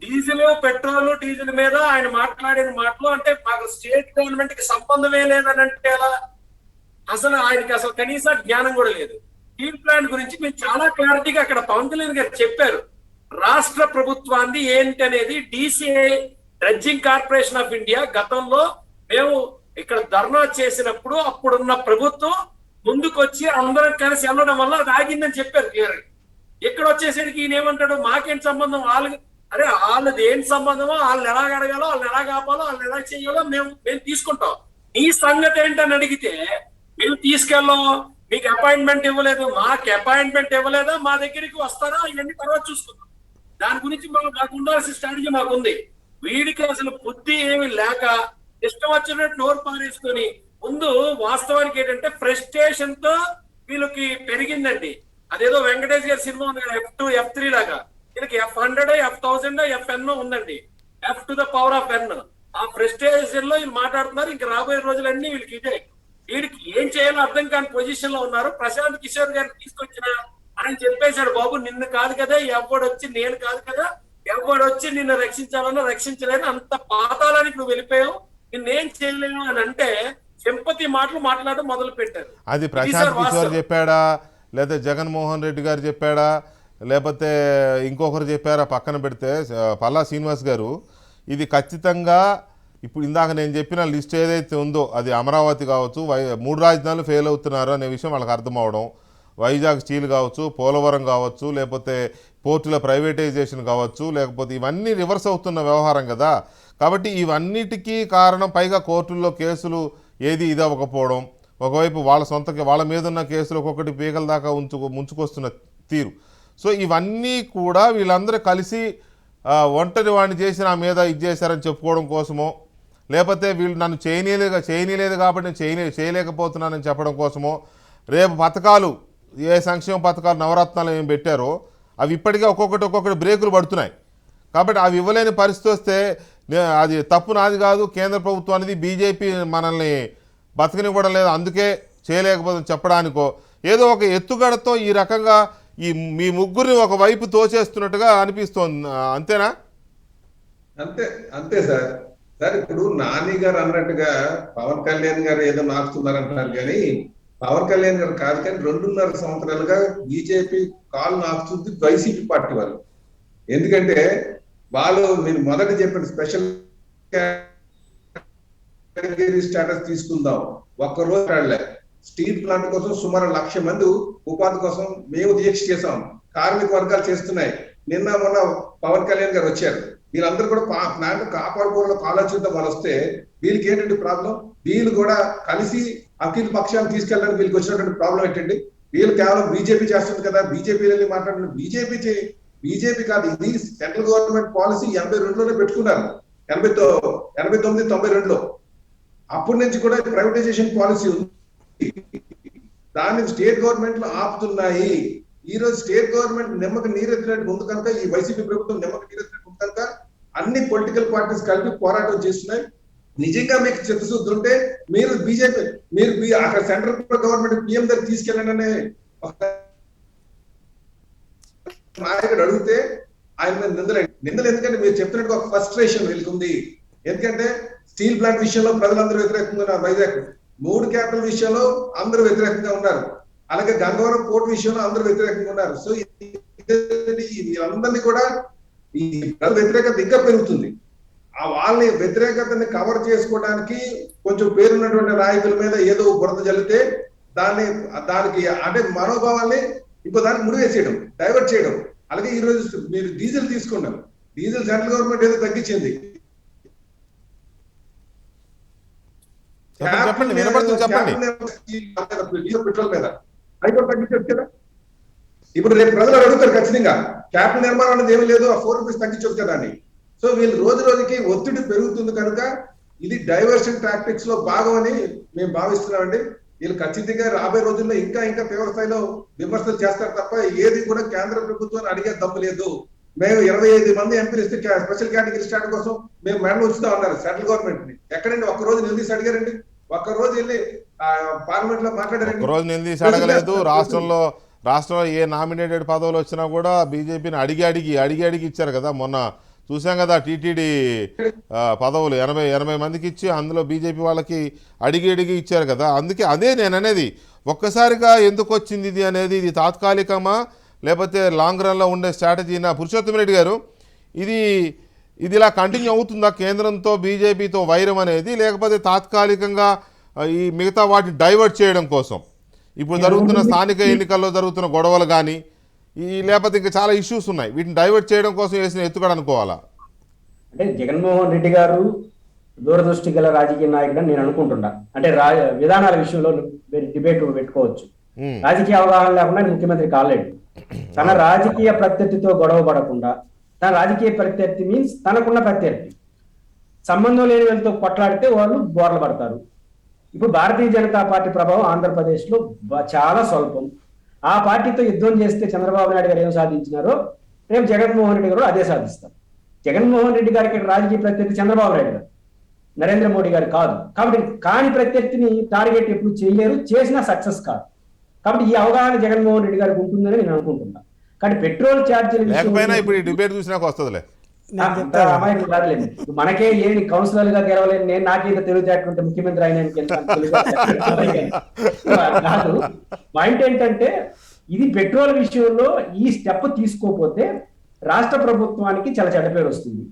డీజిల్ మీద ఆయన మాట్లాడిన మాటలు అంటే మాకు స్టేట్ గవర్నమెంట్ కి సంబంధమే లేదని అంటే ఎలా? అసలు ఆయనకి అసలు కనీస జ్ఞానం కూడా లేదు. స్టీల్ ప్లాంట్ గురించి మేము చాలా క్లారిటీగా అక్కడ పవన్ కళ్యాణ్ గారు చెప్పారు. రాష్ట్ర ప్రభుత్వాన్ని ఏంటి అనేది DCI dredging corporation of India గతంలో మేము ఇక్కడ ధర్నా చేసినప్పుడు అప్పుడున్న ప్రభుత్వం ముందుకొచ్చి అందరం కలిసి వెళ్ళడం వల్ల అది ఆగిందని చెప్పారు క్లియర్. ఇక్కడ వచ్చేసరికి ఈయన ఏమంటాడు, మాకేం సంబంధం, అరే వాళ్ళది ఏం సంబంధమో, వాళ్ళని ఎలా అడగాలో, వాళ్ళని ఎలా కాపాలో, వాళ్ళని ఎలా చేయాలో మేము తీసుకుంటాం. ఈ సంగతి ఏంటని అడిగితే మేము తీసుకెళ్ళాం, మీకు అపాయింట్మెంట్ ఇవ్వలేదు, మాకు అపాయింట్మెంట్ ఇవ్వలేదా, మా దగ్గరికి వస్తారా, ఇవన్నీ తర్వాత చూసుకుందాం. దాని గురించి మాకు ఉండాల్సిన స్ట్రాటజీ మాకుంది. వీడికి అసలు బుద్ధి ఏమి లేక ఇష్టం వచ్చినట్టు నోరు పారేసుకొని, ముందు వాస్తవానికి ఏంటంటే ఫ్రస్ట్రేషన్ తో వీళ్ళకి పెరిగిందండి. అదేదో వెంకటేష్ గారి సినిమా ఉంది కదా, F2 F3 లాగా, వీళ్ళకి F100 F1000 FN ఉందండి, F to the power of N. ఆ ఫ్రస్ట్రేషన్ లో వీళ్ళు మాట్లాడుతున్నారు. ఇంకా రాబోయే రోజులన్నీ వీళ్ళకి ఇదే. వీడికి ఏం చేయాలో అర్థం కాని పొజిషన్ లో ఉన్నారు. ప్రశాంత్ కిషోర్ గారిని తీసుకొచ్చిన ఆయన చెప్పేశాడు, బాబు నిన్ను కాదు కదా, ఎవడొచ్చి నేను కాదు కదా, ఎవడొచ్చి నిన్ను రక్షించాలన్నా రక్షించలేను, అంత పాతాళానికి నువ్వు వెళ్ళిపోయావు, నిన్నేం చేయలేను అని అంటే సింపతి మాటలు మాట్లాడడం మొదలు పెట్టారు. అది ప్రశాంత్ కిషోర్ చెప్పాడా, లేదా జగన్మోహన్ రెడ్డి గారు చెప్పాడా, లేకపోతే ఇంకొకరు చెప్పారా పక్కన పెడితే పల్లా శ్రీనివాస్ గారు, ఇది ఖచ్చితంగా ఇప్పుడు ఇందాక నేను చెప్పిన లిస్ట్ ఏదైతే ఉందో అది అమరావతి కావచ్చు, 3 రాజధానులు ఫెయిల్ అవుతున్నారు అనే విషయం వాళ్ళకి అర్థం అవడం, వైజాగ్ స్టీల్ కావచ్చు, పోలవరం కావచ్చు, లేకపోతే పోర్టుల ప్రైవేటైజేషన్ కావచ్చు, లేకపోతే ఇవన్నీ రివర్స్ అవుతున్న వ్యవహారం కదా. కాబట్టి ఇవన్నిటికీ కారణం, పైగా కోర్టుల్లో కేసులు ఏది ఇది అవ్వకపోవడం, ఒకవైపు వాళ్ళ మీద ఉన్న కేసులు ఒక్కొక్కటి పీకల దాకా ముంచుకొస్తున్న తీరు. సో ఇవన్నీ కూడా వీళ్ళందరూ కలిసి ఒంటరి వాడిని చేసి నా మీద ఇది చేశారని చెప్పుకోవడం కోసమో, లేకపోతే వీళ్ళు నన్ను చేయనీలేదు కాబట్టి నేను చేయలేకపోతున్నానని చెప్పడం కోసమో, రేపు పథకాలు ఏ సంక్షేమ పథకాలు నవరత్నాలు ఏం పెట్టారో అవి ఇప్పటికే ఒక్కొక్కటి బ్రేకులు పడుతున్నాయి. కాబట్టి అవి ఇవ్వలేని పరిస్థితి వస్తే అది తప్పు నాది కాదు, కేంద్ర ప్రభుత్వం అనేది బీజేపీ మనల్ని బతకనివ్వడం లేదు అందుకే చేయలేకపోతుంది చెప్పడానికో, ఏదో ఒక ఎత్తుగడతో ఈ రకంగా మీ ముగ్గురిని ఒక వైపు తోచేస్తున్నట్టుగా అనిపిస్తోంది. అంతేనా? అంతే సార్. ఇప్పుడు నాని గారు అన్నట్టుగా పవన్ కళ్యాణ్ గారు ఏదో నాకుతున్నారంటున్నారు, కానీ పవన్ కళ్యాణ్ గారు కాదు, కానీ 2.5 సంవత్సరాలుగా బీజేపీ కాల్ నాకుతుంది వైసీపీ పార్టీ వాళ్ళు. ఎందుకంటే వాళ్ళు మీరు మొదట చెప్పిన స్పెషల్ కేటగిరీ స్టేటస్ తీసుకుందాం, ఒక్కరోజు రాలే. స్టీల్ ప్లాంట్ కోసం సుమారు 1,00,000 మంది ఉపాధి కోసం మేము దీక్ష చేసాం, కార్మిక వర్గాలు చేస్తున్నాయి. నిన్న మొన్న పవన్ కళ్యాణ్ గారు వచ్చారు, వీళ్ళందరూ కూడా ప్లాంట్ కాపాడుకోవడంలో ఆలోచిద్దాం. వాళ్ళు వస్తే వీళ్ళకి ఏంటంటే ప్రాబ్లం, వీళ్ళు కూడా కలిసి అఖిల పక్షాన్ని తీసుకెళ్ళడానికి వీళ్ళకి వచ్చినటువంటి ప్రాబ్లం ఏంటండి, వీళ్ళు కేవలం బీజేపీ చేస్తుంది కదా, బీజేపీ వెళ్ళి మాట్లాడుతున్నారు. బీజేపీ కాదు, ఇది సెంట్రల్ గవర్నమెంట్ పాలసీ 82లోనే పెట్టుకున్నారు, 89, 92లో. అప్పటి నుంచి కూడా ప్రైవేటైజేషన్ పాలసీ ఉంది, దాన్ని స్టేట్ గవర్నమెంట్లు ఆపుతున్నాయి. ఈ రోజు స్టేట్ గవర్నమెంట్ నిమ్మక నీరెత్తినట్టు ఉంది కనుక, ఈ వైసీపీ ప్రభుత్వం నిమ్మక నీరెత్తినట్టు ఉంది కనుక అన్ని పొలిటికల్ పార్టీస్ కలిపి పోరాటం చేస్తున్నాయి. నిజంగా మీకు చిత్తశుద్ధి ఉంటే మీరు బీజేపీ అక్కడ సెంట్రల్ గవర్నమెంట్ పిఎం దగ్గర తీసుకెళ్ళండి ఒక నాయకుడు అడిగితే ఆయన మీద నిందలు ఎందుకంటే మీరు చెప్తున్నట్టు ఒక ఫ్రస్ట్రేషన్ వెళ్తుంది. ఎందుకంటే స్టీల్ ప్లాంట్ విషయంలో ప్రజలందరూ వ్యతిరేకంగా ఉన్నారు, వైజాగ్ 3 క్యాపిటల్ విషయంలో అందరూ వ్యతిరేకంగా ఉన్నారు, అలాగే గంగవరం పోర్ట్ విషయంలో అందరూ వ్యతిరేకంగా ఉన్నారు. సో వీళ్ళందరినీ కూడా ఈ ప్రజల వ్యతిరేకత ఇంకా పెరుగుతుంది. వాళ్ళ వ్యతిరేకతని కవర్ చేసుకోవడానికి కొంచెం పేరున్నటువంటి నాయకుల మీద ఏదో బురద జల్లితే దానికి అంటే మనోభావాల్ని ఇంకో దానికి ముడివేసేయడం, డైవర్ట్ చేయడం. అలాగే ఈ రోజు మీరు డీజిల్ తీసుకున్నారు, డీజిల్ సెంట్రల్ గవర్నమెంట్ ఏదో తగ్గించింది, పెట్రోల్ మీద హైకోర్టు తగ్గించవచ్చు కదా. ఇప్పుడు రేపు ప్రజలు అడుగుతారు ఖచ్చితంగా, క్యాపిటల్ నిర్మాణం అనేది ఏమీ లేదు, ఆ 4 రూపీస్ తగ్గించవచ్చు కదా అని. సో వీళ్ళు రోజుకి ఒత్తిడి పెరుగుతుంది కనుక ఇది డైవర్షన్ టాక్టిక్స్ లో భాగం అని మేము భావిస్తున్నామండి. వీళ్ళు ఖచ్చితంగా రాబోయే రోజుల్లో ఇంకా తీవ్ర స్థాయిలో విమర్శలు చేస్తారు తప్ప ఏది కూడా కేంద్ర ప్రభుత్వాన్ని అడిగే దమ్ము లేదు. మేము 25 మంది ఎంపీలు ఇస్తే స్పెషల్ కేటగిరీ స్టాండ్ కోసం మేము మెడలు ఉంచుతా ఉన్నారు సెంట్రల్ గవర్నమెంట్ ని. ఎక్కడండి ఒక్క రోజు నిలదీసి అడిగారండి? ఒక్క రోజు వెళ్ళి పార్లమెంట్ లో మాట్లాడారండి? రోజు నిలదీసి అడగలేదు. రాష్ట్రంలో ఏ నామినేటెడ్ పదవులు వచ్చినా కూడా బీజేపీని అడిగి ఇచ్చారు కదా. మొన్న చూసాం కదా, టీటీడీ పదవులు 80 మందికి ఇచ్చి అందులో బీజేపీ వాళ్ళకి అడిగి ఇచ్చారు కదా. అందుకే అదే నేను అనేది, ఒక్కసారిగా ఎందుకు వచ్చింది ఇది అనేది, ఇది తాత్కాలికమా లేకపోతే లాంగ్ రన్లో ఉండే స్ట్రాటజీనా? పురుషోత్తమ రెడ్డి గారు, ఇది ఇలా కంటిన్యూ అవుతుందా కేంద్రంతో బీజేపీతో వైరం అనేది, లేకపోతే తాత్కాలికంగా ఈ మిగతా వాటిని డైవర్ట్ చేయడం కోసం ఇప్పుడు జరుగుతున్న స్థానిక ఎన్నికల్లో జరుగుతున్న గొడవలు కానీ లేకపోతే ఇంకా చాలా ఇష్యూస్ ఉన్నాయి, వీటిని డైవర్ట్ చేయడం కోసం వేసిన ఎత్తుగడ అనుకోవాలా? అంటే జగన్మోహన్ రెడ్డి గారు దూరదృష్టి గల రాజకీయ నాయకుడు అని నేను అనుకుంటున్నా. అంటే విధానాల విషయంలో డిబేట్ పెట్టుకోవచ్చు, రాజకీయ అవగాహన లేకుండా ముఖ్యమంత్రి కాలేడు. తన రాజకీయ ప్రత్యర్థితో గొడవ పడకుండా, తన రాజకీయ ప్రత్యర్థి మీన్స్ తనకున్న ప్రత్యర్థి సంబంధం లేని వాళ్ళతో కొట్లాడితే వాళ్ళు బోర్ల పడతారు. ఇప్పుడు భారతీయ జనతా పార్టీ ప్రభావం ఆంధ్రప్రదేశ్లో చాలా స్వల్పం. ఆ పార్టీతో యుద్ధం చేస్తే చంద్రబాబు నాయుడు గారు ఏం సాధించినారో రేపు జగన్మోహన్ రెడ్డి గారు అదే సాధిస్తారు. జగన్మోహన్ రెడ్డి గారికి రాజకీయ ప్రత్యర్థి చంద్రబాబు నాయుడు గారు, నరేంద్ర మోడీ గారు కాదు. కాబట్టి కాని ప్రత్యర్థిని టార్గెట్ ఎప్పుడు చేయలేరు, చేసినా సక్సెస్ కాదు. కాబట్టి ఈ అవగాహన జగన్మోహన్ రెడ్డి గారికి ఉంటుందని నేను అనుకుంటున్నా. కానీ పెట్రోల్ ఛార్జీలు ఇప్పుడు ఈ డిబేట్ చూసినాక వస్తుందిలే, అమాయకులు కాదులేదు. మనకే ఏమి కౌన్సిలర్ గా గెలవలేదు, నేను నాకేదో తెలివితేటంటే ముఖ్యమంత్రి అయిన కాదు. పాయింట్ ఏంటంటే ఇది పెట్రోల్ విషయంలో ఈ స్టెప్ తీసుకోకపోతే రాష్ట్ర ప్రభుత్వానికి చాలా చెడ్డ పేరు వస్తుంది.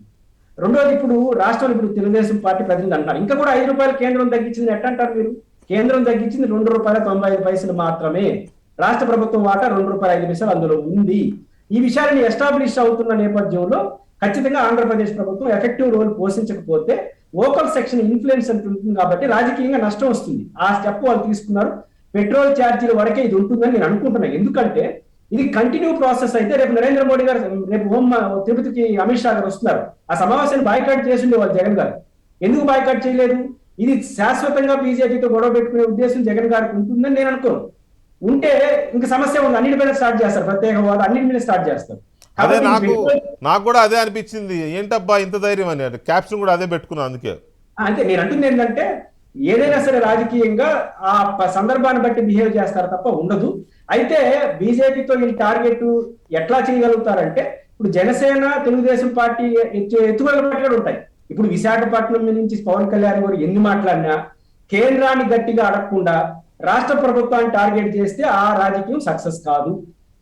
రెండోది, ఇప్పుడు రాష్ట్రంలో ఇప్పుడు తెలుగుదేశం పార్టీ ప్రతినిధి అంటారు ఇంకా కూడా 5 రూపాయలు కేంద్రం తగ్గించింది. ఎట్లా అంటారు మీరు? కేంద్రం తగ్గించింది ₹2.95 మాత్రమే. రాష్ట్ర ప్రభుత్వం వాటా ₹2.05 అందులో ఉంది. ఈ విషయాన్ని ఎస్టాబ్లిష్ అవుతున్న నేపథ్యంలో ఖచ్చితంగా ఆంధ్రప్రదేశ్ ప్రభుత్వం ఎఫెక్టివ్ రోల్ పోషించకపోతే లోకల్ సెక్షన్ ఇన్ఫ్లుయెన్స్ ఉంటుంది కాబట్టి రాజకీయంగా నష్టం వస్తుంది. ఆ స్టెప్ వాళ్ళు తీసుకున్నారు. పెట్రోల్ ఛార్జీల వరకే ఇది ఉంటుందని నేను అనుకుంటున్నాను. ఎందుకంటే ఇది కంటిన్యూ ప్రాసెస్ అయితే రేపు నరేంద్ర మోడీ గారు, రేపు తిరుపతికి అమిత్ షా గారు వస్తున్నారు, ఆ సమావేశాన్ని బాయ్కాట్ చేసిండే వాళ్ళు జగన్ గారు. ఎందుకు బాయ్కాట్ చేయలేదు? ఇది శాశ్వతంగా బీజేపీతో గొడవ పెట్టుకునే ఉద్దేశం జగన్ గారికి ఉంటుందని నేను అనుకోను. ఉంటే ఇంకా సమస్య ఉంది, అన్నిటి మీద స్టార్ట్ చేస్తారు, ప్రత్యేక హోదా అన్నిటి మీద స్టార్ట్ చేస్తారు. అదే నాకు కూడా అదే అనిపించింది, ఏంటబ్బా ఇంత ధైర్యం అని. క్యాప్షన్ కూడా అదే పెట్టుకున్నాను అందుకే. అంటే నేను అంటుంది ఏంటంటే ఏదైనా సరే రాజకీయంగా ఆ సందర్భాన్ని బట్టి బిహేవ్ చేస్తారు తప్ప ఉండదు. అయితే బీజేపీతో వీళ్ళు టార్గెట్ ఎట్లా చేయగలుగుతారంటే ఇప్పుడు జనసేన తెలుగుదేశం పార్టీ ఎత్తుగడలు పట్టుకొని ఉంటాయి. ఇప్పుడు విశాఖపట్నం నుంచి పవన్ కళ్యాణ్ గారు ఎన్ని మాట్లాడినా కేంద్రాన్ని గట్టిగా అడగకుండా రాష్ట్ర ప్రభుత్వాన్ని టార్గెట్ చేస్తే ఆ రాజకీయం సక్సెస్ కాదు.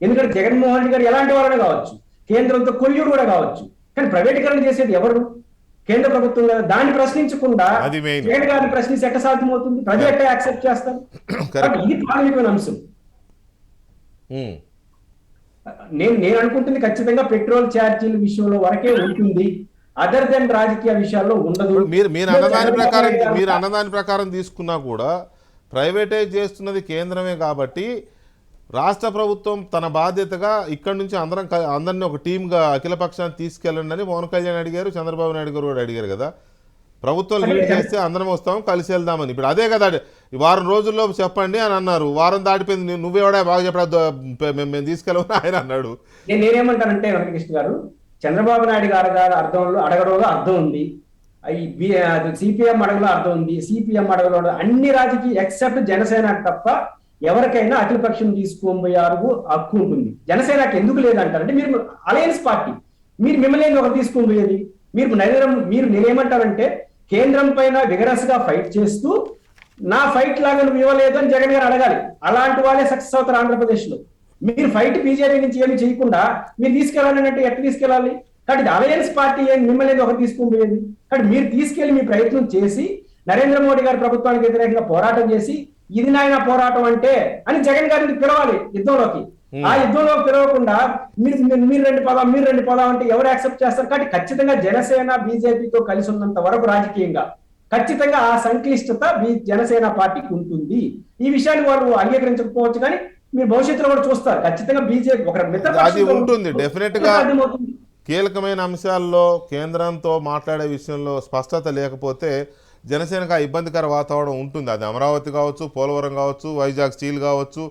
ఎందుకంటే జగన్మోహన్ రెడ్డి గారు ఎలాంటి వాళ్ళనే కావచ్చు, కేంద్రంతో కొల్యూడు కూడా కావచ్చు, కానీ ప్రైవేటీకరణ చేసేది ఎవరు? కేంద్ర ప్రభుత్వం. దాన్ని ప్రశ్నించకుండా జగన్ గారిని ప్రశ్నించి ఎట్ట సాధ్యమవుతుంది? ప్రజలు ఎట్లా యాక్సెప్ట్ చేస్తారు? ఇది ప్రాథమికమైన అంశం. నేను అనుకుంటుంది ఖచ్చితంగా పెట్రోల్ ఛార్జీల విషయంలో వరకే ఉంటుంది, అదర్ దెన్ రాజకీయ విషయాల్లో ఉండదు. మీరు అన్నదాని ప్రకారం తీసుకున్నా కూడా ప్రైవేటైజ్ చేస్తున్నది కేంద్రమే కాబట్టి రాష్ట్ర ప్రభుత్వం తన బాధ్యతగా ఇక్కడ నుంచి అందరినీ ఒక టీమ్గా అఖిలపక్షాన్ని తీసుకెళ్ళండి అని పవన్ కళ్యాణ్ అడిగారు, చంద్రబాబు నాయుడు గారు కూడా అడిగారు కదా. ప్రభుత్వం లీడ్ చేస్తే అందరం వస్తాం, కలిసి వెళ్దామని. ఇప్పుడు అదే కదా, ఈ వారం రోజుల్లో చెప్పండి అని అన్నారు. వారం దాటిపోయింది, నువ్వేవాడా బాగా చెప్పడా మేము తీసుకెళ్ళమని ఆయన అన్నాడు. నేనేమంటానంటే వెంకటకృష్ణ గారు, చంద్రబాబు నాయుడు గారు అడగడంలో అర్థం ఉంది, సిపిఎం అడగలో అర్థం ఉంది, సిపిఎం అడగలో అన్ని రాజకీయ ఎక్సెప్ట్ జనసేన తప్ప ఎవరికైనా అఖిలపక్షం తీసుకోబోయారు హక్కు ఉంటుంది. జనసేనకి ఎందుకు లేదంటారంటే మీరు అలయన్స్ పార్టీ, మిమ్మల్ని ఒకరు తీసుకొని పోయేది. నేనేమంటానంటే కేంద్రం పైన విగరస్ గా ఫైట్ చేస్తూ నా ఫైట్ లాగా నువ్వు ఇవ్వలేదు అని జగన్ గారు అడగాలి. అలాంటి వాళ్ళే సక్సెస్ అవుతారు ఆంధ్రప్రదేశ్ లో. మీరు ఫైట్ బీజేపీ నుంచి ఏమి చేయకుండా మీరు తీసుకెళ్ళాలి అంటే ఎట్లా తీసుకెళ్ళాలి? కాబట్టి అలయన్స్ పార్టీ మిమ్మల్ని ఒకరు తీసుకొని పోయేది. కాబట్టి మీరు తీసుకెళ్లి మీ ప్రయత్నం చేసి నరేంద్ర మోడీ గారి ప్రభుత్వానికి వ్యతిరేకంగా పోరాటం చేసి ఇది నాయన పోరాటం అంటే అని జగన్ గారిని పిలవాలి యుద్ధంలోకి. ఆ యుద్ధంలోకి పిలవకుండా మీరు రెండు పదాం అంటే ఎవరు యాక్సెప్ట్ చేస్తారు? కాబట్టి ఖచ్చితంగా జనసేన బీజేపీతో కలిసి ఉన్నంత వరకు రాజకీయంగా ఖచ్చితంగా ఆ సంక్లిష్టత జనసేన పార్టీకి ఉంటుంది. ఈ విషయాన్ని వాళ్ళు అంగీకరించకపోవచ్చు, కానీ మీరు భవిష్యత్తులో కూడా చూస్తారు. ఖచ్చితంగా బీజేపీ ఒక అది ఉంటుంది. డెఫినెట్ గా కీలకమైన అంశాల్లో కేంద్రంతో మాట్లాడే విషయంలో స్పష్టత లేకపోతే జనసేనకు ఆ ఇబ్బందికర వాతావరణం ఉంటుంది. అది అమరావతి కావచ్చు, పోలవరం కావచ్చు, వైజాగ్ స్టీల్ కావచ్చు,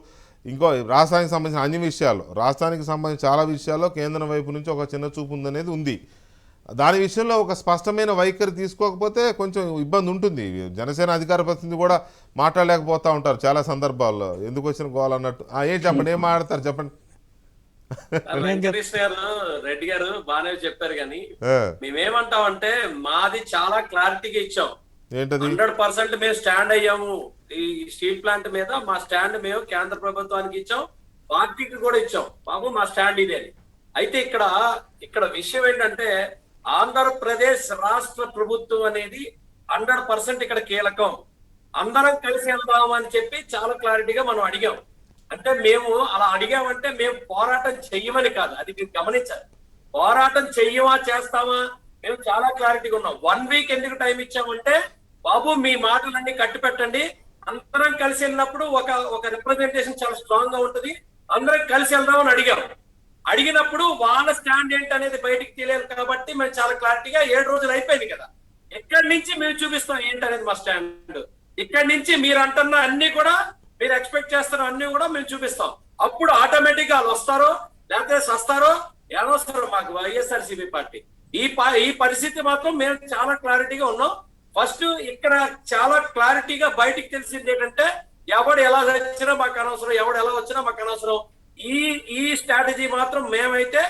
ఇంకో రాష్ట్రానికి సంబంధించిన అన్ని విషయాల్లో, రాష్ట్రానికి సంబంధించిన చాలా విషయాల్లో కేంద్రం వైపు నుంచి ఒక చిన్న చూపు ఉందనేది ఉంది. దాని విషయంలో ఒక స్పష్టమైన వైఖరి తీసుకోకపోతే కొంచెం ఇబ్బంది ఉంటుంది. జనసేన అధికార ప్రతినిధి కూడా మాట్లాడలేకపోతూ ఉంటారు చాలా సందర్భాల్లో, ఎందుకు వచ్చిన గోల్ అన్నట్టు. ఏం చెప్పండి, ఏం మాట్లాడతారు చెప్పండి. వెంకటేష్ గారు, రెడ్డి గారు బాగానే చెప్పారు, కానీ మేమేమంటామంటే మాది చాలా క్లారిటీగా ఇచ్చాం. ఏంటది? 100% మేము స్టాండ్ అయ్యాము ఈ స్టీల్ ప్లాంట్ మీద. మా స్టాండ్ మేము కేంద్ర ప్రభుత్వానికి ఇచ్చాం, పార్టీకి కూడా ఇచ్చాం, బాబు మా స్టాండ్ ఇదే అని. అయితే ఇక్కడ విషయం ఏంటంటే ఆంధ్రప్రదేశ్ రాష్ట్ర ప్రభుత్వం అనేది 100% ఇక్కడ కీలకం. అందరం కలిసి వెళ్దాం అని చెప్పి చాలా క్లారిటీగా మనం అడిగాం. అంటే మేము అలా అడిగామంటే మేము పోరాటం చెయ్యమని కాదు, అది మీరు గమనించాలి. పోరాటం చెయ్యమా చేస్తామా మేము చాలా క్లారిటీగా ఉన్నాం. 1 వీక్ ఎందుకు టైం ఇచ్చామంటే బాబు మీ మాటలన్నీ కట్టి పెట్టండి, అందరం కలిసి వెళ్ళినప్పుడు ఒక రిప్రజెంటేషన్ చాలా స్ట్రాంగ్ గా ఉంటది, అందరం కలిసి వెళ్దామని అడిగాం. అడిగినప్పుడు వాళ్ళ స్టాండ్ ఏంటి అనేది బయటికి తెలియదు కాబట్టి మేము చాలా క్లారిటీగా 7 రోజులు అయిపోయింది కదా, ఇక్కడి నుంచి మేము చూపిస్తాం ఏంటనేది మా స్టాండ్. ఇక్కడి నుంచి మీరు అంటున్న అన్ని కూడా, మీరు ఎక్స్పెక్ట్ చేస్తున్న అన్ని కూడా మేము చూపిస్తాం. అప్పుడు ఆటోమేటిక్ గా వాళ్ళు వస్తారో లేకపోతే సస్తారో అనవసరం మాకు వైఎస్ఆర్సీపీ పార్టీ. ఈ పరిస్థితి మాత్రం మేము చాలా క్లారిటీగా ఉన్నాం. ఫస్ట్ ఇక్కడ చాలా క్లారిటీగా బయటికి తెలిసింది ఏంటంటే ఎవడు ఎలా వచ్చినా మాకు అనవసరం, ఎవడు ఎలా వచ్చినా మాకు అనవసరం. ఈ స్ట్రాటజీ మాత్రం మేమైతే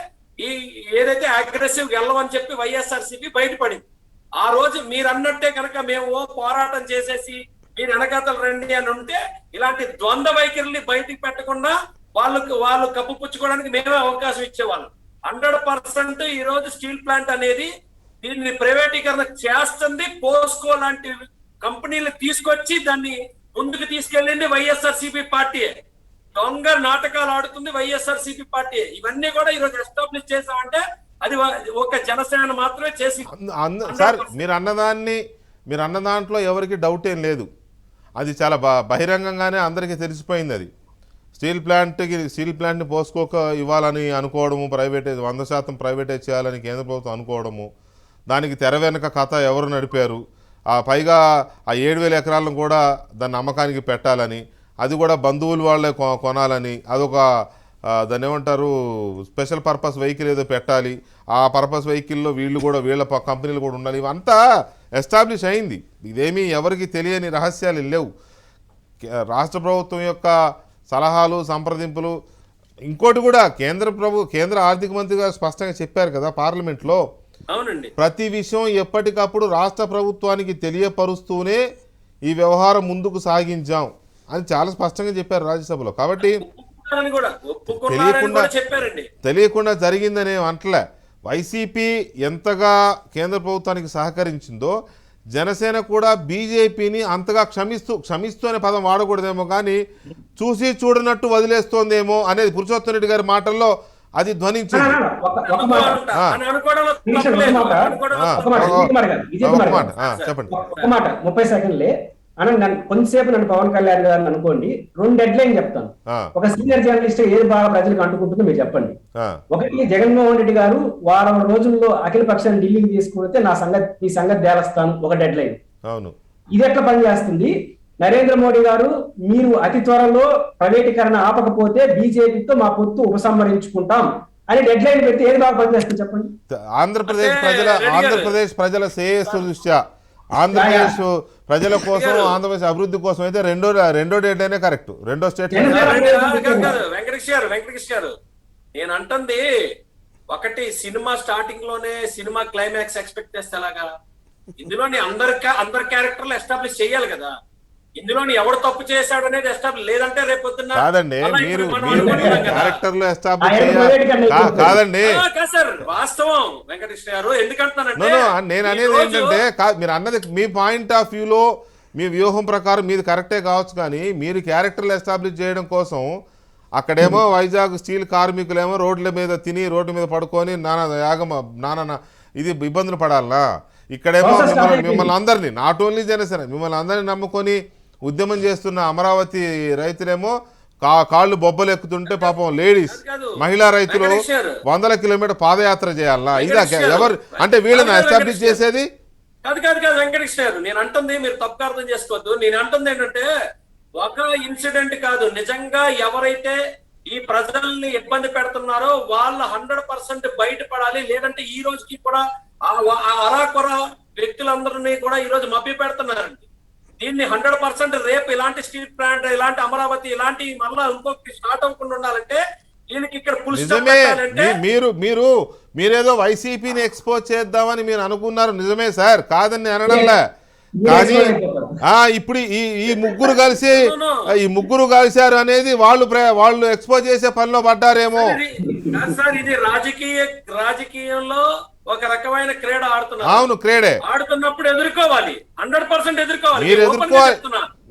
ఏదైతే అగ్రెసివ్ వెళ్ళమని చెప్పి వైఎస్ఆర్సీపీ బయటపడింది. ఆ రోజు మీరు అన్నట్టే కనుక మేము పోరాటం చేసేసి మీరు వెనకాతలు రండి అని ఉంటే ఇలాంటి ద్వంద్వ వైఖరిని బయటికి పెట్టకుండా వాళ్ళు కప్పుపుచ్చుకోవడానికి మేమే అవకాశం ఇచ్చేవాళ్ళం. 100% ఈ రోజు స్టీల్ ప్లాంట్ అనేది దీన్ని ప్రైవేటీకరణ చేస్తుంది. పోస్కో లాంటి కంపెనీలు తీసుకొచ్చి దాన్ని ముందుకు తీసుకెళ్ళింది వైఎస్ఆర్సీపీ పార్టీ. దొంగ నాటకాలు ఆడుతుంది వైఎస్ఆర్సీపీ పార్టీ. ఇవన్నీ కూడా ఈరోజు ఎస్టాబ్లిష్ చేసామంటే అది ఒక జనసేన మాత్రమే చేసి. సార్ మీరు అన్న దాంట్లో ఎవరికి డౌట్ ఏం లేదు, అది చాలా బహిరంగంగానే అందరికీ తెలిసిపోయింది. అది స్టీల్ ప్లాంట్ని పోస్కోక ఇవ్వాలని అనుకోవడము, 100% ప్రైవేటైజ్ చేయాలని కేంద్ర ప్రభుత్వం అనుకోవడము, దానికి తెర వెనుక కథ ఎవరు నడిపారు, పైగా ఆ 7,000 ఎకరాలను కూడా దాన్ని అమ్మకానికి పెట్టాలని, అది కూడా బంధువులు వాళ్ళే కొనాలని, అదొక దాన్ని ఏమంటారు స్పెషల్ పర్పస్ వెహికల్ ఏదో పెట్టాలి, ఆ పర్పస్ వెహికల్లో వీళ్ళ కంపెనీలు కూడా ఉండాలి. ఇవంతా ఎస్టాబ్లిష్ అయింది. ఇదేమీ ఎవరికి తెలియని రహస్యాలు లేవు. రాష్ట్ర ప్రభుత్వం యొక్క సలహాలు సంప్రదింపులు. ఇంకోటి కూడా కేంద్ర ఆర్థిక మంత్రి గారు స్పష్టంగా చెప్పారు కదా పార్లమెంట్లో, అవునండి, ప్రతి విషయం ఎప్పటికప్పుడు రాష్ట్ర ప్రభుత్వానికి తెలియపరుస్తూనే ఈ వ్యవహారం ముందుకు సాగించాం అని చాలా స్పష్టంగా చెప్పారు రాజ్యసభలో. కాబట్టి తెలియకుండా జరిగిందనే అంటలే. వైసీపీ ఎంతగా కేంద్ర ప్రభుత్వానికి సహకరించిందో జనసేన కూడా బీజేపీని అంతగా క్షమిస్తూ అనే పదం వాడకూడదేమో కానీ చూసి చూడనట్టు వదిలేస్తోందేమో అనేది పురుషోత్తమ రెడ్డి గారి మాటల్లో అది ధ్వనించింది. చెప్పండి. 30 సెకండ్లే కొంతసేపు నన్ను పవన్ కళ్యాణ్ గారిని అనుకోండి, 2 డెడ్ లైన్ చెప్తాను. ఒక సీనియర్ జర్నలిస్ట్ ఏది బాగా ప్రజలకు అంటుకుంటుందో మీరు చెప్పండి. ఒకటి, జగన్మోహన్ రెడ్డి గారు వారం రోజుల్లో అఖిల పక్షాన్ని ఢిల్లీకి తీసుకుని ఈ సంగతి తేలస్తాను, ఒక డెడ్ లైన్. ఇది ఎట్లా పనిచేస్తుంది? నరేంద్ర మోడీ గారు మీరు అతి త్వరలో ప్రైవేటీకరణ ఆపకపోతే బీజేపీతో మా పొత్తు ఉపసంహరించుకుంటాం అని డెడ్ లైన్ పెట్టి ఏది బాగా పనిచేస్తుంది చెప్పండి. ఆంధ్రప్రదేశ్ ప్రజల శ్రేయస్సు దృష్ట్యా, ఆంధ్రప్రదేశ్ ప్రజల కోసం, ఆంధ్రప్రదేశ్ అభివృద్ధి కోసం అయితే రెండో డేట్ అయినా కరెక్ట్. రెండో స్టేట్ వెంకటేష్ గారు నేను అంటుంది ఒకటి, సినిమా స్టార్టింగ్ లోనే సినిమా క్లైమాక్స్ ఎక్స్పెక్ట్ చేస్తే ఎలాగా? ఇందులోని అందరి క్యారెక్టర్లు ఎస్టాబ్లిష్ చేయాలి కదా. ఇందులోని ఎవడు తప్పు చేశాడు అనేది ఎస్టాబ్లిష్ లేదంటే రేపొద్దున కాదండి, మీరు క్యారెక్టర్లు ఎస్టాబ్లిష్ కాదండి సార్, వాస్తవం వెంకటేష్ గారు. ఎందుకంటున్నానంటే నేను అనేది ఏంటంటే మీరు అన్నది మీ పాయింట్ ఆఫ్ వ్యూలో మీ వ్యూహం ప్రకారం మీది కరెక్టే కావచ్చు, కానీ మీరు క్యారెక్టర్లు ఎస్టాబ్లిష్ చేయడం కోసం అక్కడేమో వైజాగ్ స్టీల్ కార్మికులేమో రోడ్ల మీద తిని రోడ్ల మీద పడుకొని నానా ఇది ఇబ్బందులు పడాలనా? ఇక్కడేమో మిమ్మల్ని అందరినీ, నాట్ ఓన్లీ జనసేన, మిమ్మల్ని అందరినీ నమ్ముకొని ఉద్యమం చేస్తున్న అమరావతి రైతులేమో కాళ్ళు బొబ్బలు ఎక్కుతుంటే పాపం లేడీస్ మహిళా రైతులు 100 కిలోమీటర్ పాదయాత్ర చేయాలనా? ఇదా ఎవరు అంటే వీళ్ళని ఎస్టాబ్లిష్ చేసేది? కాదు వెంకటేష్ గారు, నేను అంటుంది మీరు తప్పుగా అర్థం చేసుకోవద్దు. నేను అంటుంది ఏంటంటే ఒక ఇన్సిడెంట్ కాదు, నిజంగా ఎవరైతే ఈ ప్రజల్ని ఇబ్బంది పెడుతున్నారో వాళ్ళు 100% బయటపడాలి. లేదంటే ఈ రోజుకి కూడా అరాకొర వ్యక్తులందరినీ కూడా ఈ రోజు మభ్య పెడుతున్నారండి. దీన్ని 100% రేపు ఇలాంటి స్టీల్ ప్లాంట్, ఇలాంటి అమరావతి, ఇలాంటి మళ్ళా ఇంకొకటి స్టార్ట్ అవ్వకుండా ఉండాలంటే దీనికి ఇక్కడ మీరేదో వైసీపీని ఎక్స్పోజ్ చేద్దామని మీరు అనుకున్నారు, నిజమే సార్, కాదని అనడంలే. కానీ ఇప్పుడు ఈ ముగ్గురు కలిసి ఈ ముగ్గురు కలిశారు అనేది వాళ్ళు ఎక్స్పోజ్ చేసే పనిలో పడ్డారేమో. సార్ ఇది రాజకీయంలో ఒక రకమైన క్రీడ ఆడుతున్నారు. అవును, క్రీడే ఆడుతున్నప్పుడు ఎదుర్కోవాలి, 100% ఎదుర్కోవాలి. మీరు ఎదుర్కోవాలి,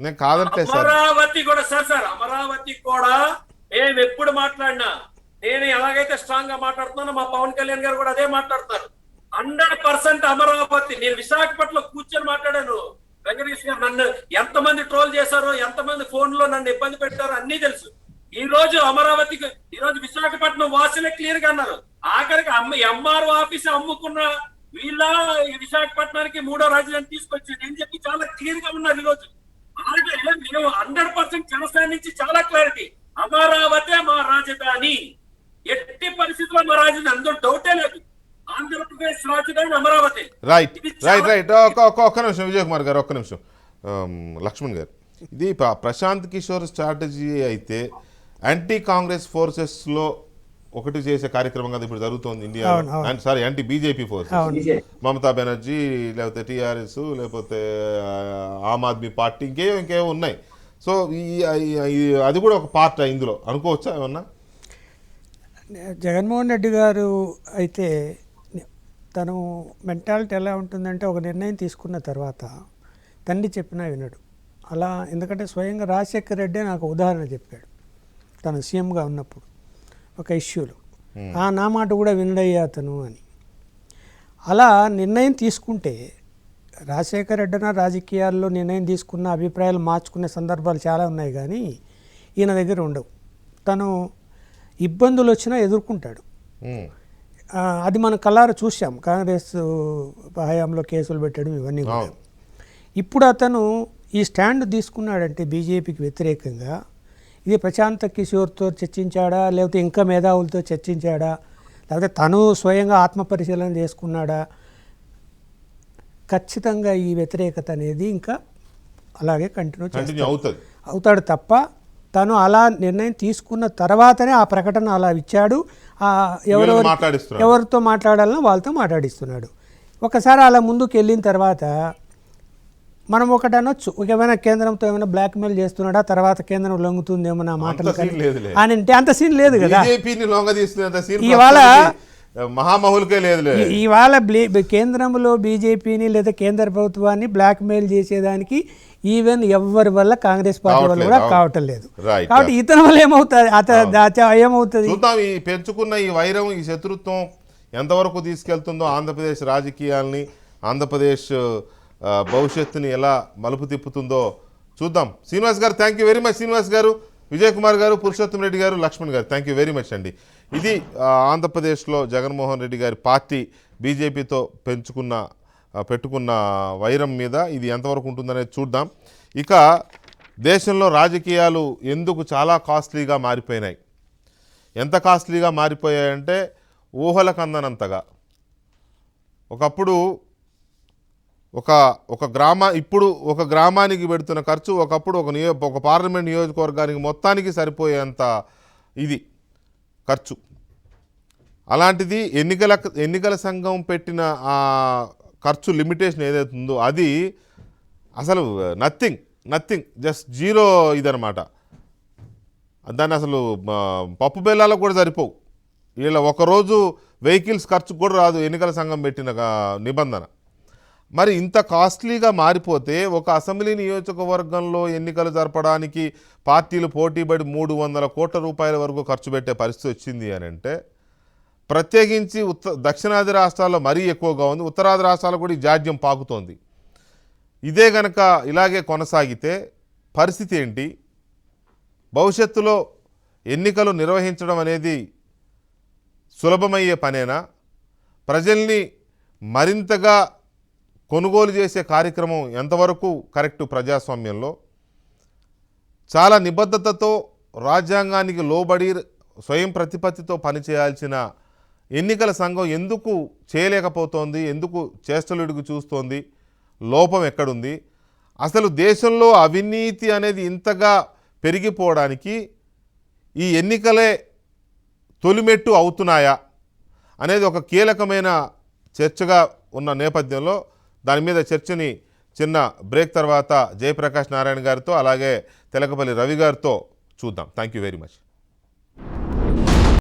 నేను కాదంటలేదు సార్. అమరావతి కూడా సార్ అమరావతి కూడా మేము ఎప్పుడు మాట్లాడినా, నేను ఎలాగైతే స్ట్రాంగ్ గా మాట్లాడుతున్నానో మా పవన్ కళ్యాణ్ గారు కూడా అదే మాట్లాడుతున్నారు. 100% అమరావతి. నేను విశాఖపట్నంలో కూర్చొని మాట్లాడాను. వెంకటేష్ గారు నన్ను ఎంతమంది ట్రోల్ చేశారో, ఎంతమంది ఫోన్ లో నన్ను ఇబ్బంది పెట్టారో అన్ని తెలుసు. ఈ రోజు అమరావతికి, ఈ రోజు విశాఖపట్నం వాసులే క్లియర్ గా అన్నారు. ఆఖరికి ఎంఆర్ఓ ఆఫీస్ అమ్ముకున్న వీళ్ళ విశాఖపట్నానికి 3వ రాజధాని తీసుకొచ్చింది అని చెప్పి చాలా క్లియర్ గా ఉన్నారు. ఈ రోజు అలాగే మేము 100% జనసేన నుంచి చాలా క్లారిటీ, అమరావతి మా రాజధాని, ఎట్టి పరిస్థితుల్లో మా రాజధాని, అందులో డౌటే లేదు. ఆంధ్రప్రదేశ్ రాజధాని అమరావతి. రైట్. ఒక్క నిమిషం విజయ్ కుమార్ గారు, ఒక్క నిమిషం లక్ష్మణ్ గారు. ఇది ప్రశాంత్ కిషోర్ స్ట్రాటజీ అయితే యాంటీ కాంగ్రెస్ ఫోర్సెస్లో ఒకటి చేసే కార్యక్రమం కదా ఇప్పుడు జరుగుతోంది India. Sorry, anti BJP forces, Mamata Banerjee లేకపోతే టీఆర్ఎస్ లేకపోతే ఆమ్ ఆద్మీ పార్టీ ఇంకేవో ఉన్నాయి. సో అది కూడా ఒక పార్ట్ ఇందులో అనుకోవచ్చా ఏమన్నా? జగన్మోహన్ రెడ్డి గారు అయితే తను మెంటాలిటీ ఎలా ఉంటుందంటే, ఒక నిర్ణయం తీసుకున్న తర్వాత తండ్రి చెప్పినా వినడు. అలా, ఎందుకంటే స్వయంగా రాజశేఖర రెడ్డి నాకు ఉదాహరణ చెప్పాడు తను సీఎంగా ఉన్నప్పుడు ఒక ఇష్యూలో. నా మాట కూడా వినడయ్యా అతను అని. అలా నిర్ణయం తీసుకుంటే రాజశేఖర రెడ్డిన రాజకీయాల్లో నిర్ణయం తీసుకున్న అభిప్రాయాలు మార్చుకునే సందర్భాలు చాలా ఉన్నాయి, కానీ ఈయన దగ్గర ఉండవు. తను ఇబ్బందులు వచ్చినా ఎదుర్కొంటాడు. అది మనం కళ్ళారా చూసాం, కాంగ్రెస్ హయాంలో కేసులు పెట్టడం ఇవన్నీ కూడా. ఇప్పుడు అతను ఈ స్టాండ్ తీసుకున్నాడంటే బీజేపీకి వ్యతిరేకంగా, ఇది ప్రశాంత్ కిషోర్తో చర్చించాడా, లేకపోతే ఇంకా మేధావులతో చర్చించాడా, లేకపోతే తను స్వయంగా ఆత్మపరిశీలన చేసుకున్నాడా, ఖచ్చితంగా ఈ వ్యతిరేకత అనేది ఇంకా అలాగే కంటిన్యూ అవుతాడు తప్ప, తను అలా నిర్ణయం తీసుకున్న తర్వాతనే ఆ ప్రకటన అలా ఇచ్చాడు. ఎవరితో మాట్లాడాలనో వాళ్ళతో మాట్లాడిస్తున్నాడు. ఒకసారి అలా ముందుకు వెళ్ళిన తర్వాత మనం ఒకటి అనొచ్చు, ఏమైనా కేంద్రంతో ఏమైనా బ్లాక్మెయిల్ చేస్తున్నాడా, తర్వాత కేంద్రం లొంగుతుందేమో నా మాటలు అని అంటే అంత సీన్ లేదు కదా. ఇవాళ కేంద్రంలో బీజేపీని లేదా కేంద్ర ప్రభుత్వాన్ని బ్లాక్మెయిల్ చేసేదానికి ఈవెన్ ఎవరి వల్ల కాంగ్రెస్ పార్టీ వల్ల కూడా కావటం లేదు. కాబట్టి ఇతని వల్ల ఏమవుతుంది చూద్దాం. ఈ పెంచుకున్న ఈ వైరం, ఈ శత్రుత్వం ఎంతవరకు తీసుకెళ్తుందో ఆంధ్రప్రదేశ్ రాజకీయాల్ని, ఆంధ్రప్రదేశ్ భవిష్యత్తుని ఎలా మలుపు తిప్పుతుందో చూద్దాం. శ్రీనివాస్ గారు, thank you very much. Srinivas గారు, విజయ్ కుమార్ గారు, పురుషోత్తం రెడ్డి గారు, లక్ష్మణ్ గారు, థ్యాంక్ యూ వెరీ మచ్ అండి. ఇది ఆంధ్రప్రదేశ్లో జగన్మోహన్ రెడ్డి గారి పార్టీ బీజేపీతో పెట్టుకున్న వైరం మీద ఇది ఎంతవరకు ఉంటుందనేది చూద్దాం. ఇక దేశంలో రాజకీయాలు ఎందుకు చాలా కాస్ట్లీగా మారిపోయినాయి, ఎంత కాస్ట్లీగా మారిపోయాయంటే ఊహలకు అందనంతగా. ఒకప్పుడు ఇప్పుడు ఒక గ్రామానికి పెడుతున్న ఖర్చు ఒకప్పుడు ఒక పార్లమెంట్ నియోజకవర్గానికి మొత్తానికి సరిపోయేంత ఇది ఖర్చు. అలాంటిది ఎన్నికల సంఘం పెట్టిన ఆ ఖర్చు లిమిటేషన్ ఏదైతే ఉందో అది అసలు నథింగ్ జస్ట్ జీరో ఇదనమాట. దాన్ని అసలు పప్పు బెల్లాలకు కూడా సరిపోవు. వీళ్ళ ఒకరోజు వెహికల్స్ ఖర్చు కూడా రాదు ఎన్నికల సంఘం పెట్టిన నిబంధన. మరి ఇంత కాస్ట్లీగా మారిపోతే ఒక అసెంబ్లీ నియోజకవర్గంలో ఎన్నికలు జరపడానికి పార్టీలు పోటీపడి 300 కోట్ల రూపాయల వరకు ఖర్చు పెట్టే పరిస్థితి వచ్చింది అని అంటే, ప్రత్యేకించి దక్షిణాది రాష్ట్రాల్లో మరీ ఎక్కువగా ఉంది. ఉత్తరాది రాష్ట్రాల్లో కూడా ఈ జాడ్యం పాకుతోంది. ఇదే గనక ఇలాగే కొనసాగితే పరిస్థితి ఏంటి? భవిష్యత్తులో ఎన్నికలు నిర్వహించడం అనేది సులభమయ్యే పనేనా? ప్రజల్ని మరింతగా కొనుగోలు చేసే కార్యక్రమం ఎంతవరకు కరెక్టు ప్రజాస్వామ్యంలో? చాలా నిబద్ధతతో రాజ్యాంగానికి లోబడి స్వయం ప్రతిపత్తితో పనిచేయాల్సిన ఎన్నికల సంఘం ఎందుకు చేయలేకపోతోంది? ఎందుకు చేష్టలుడికి చూస్తోంది? లోపం ఎక్కడుంది? అసలు దేశంలో అవినీతి అనేది ఇంతగా పెరిగిపోవడానికి ఈ ఎన్నికలే తొలిమెట్టు అవుతున్నాయా అనేది ఒక కీలకమైన చర్చగా ఉన్న నేపథ్యంలో దాని మీద చర్చని చిన్న బ్రేక్ తర్వాత జయప్రకాష్ నారాయణ గారితో అలాగే తెలకపల్లి రవి గారితో చూద్దాం. Thank you very much.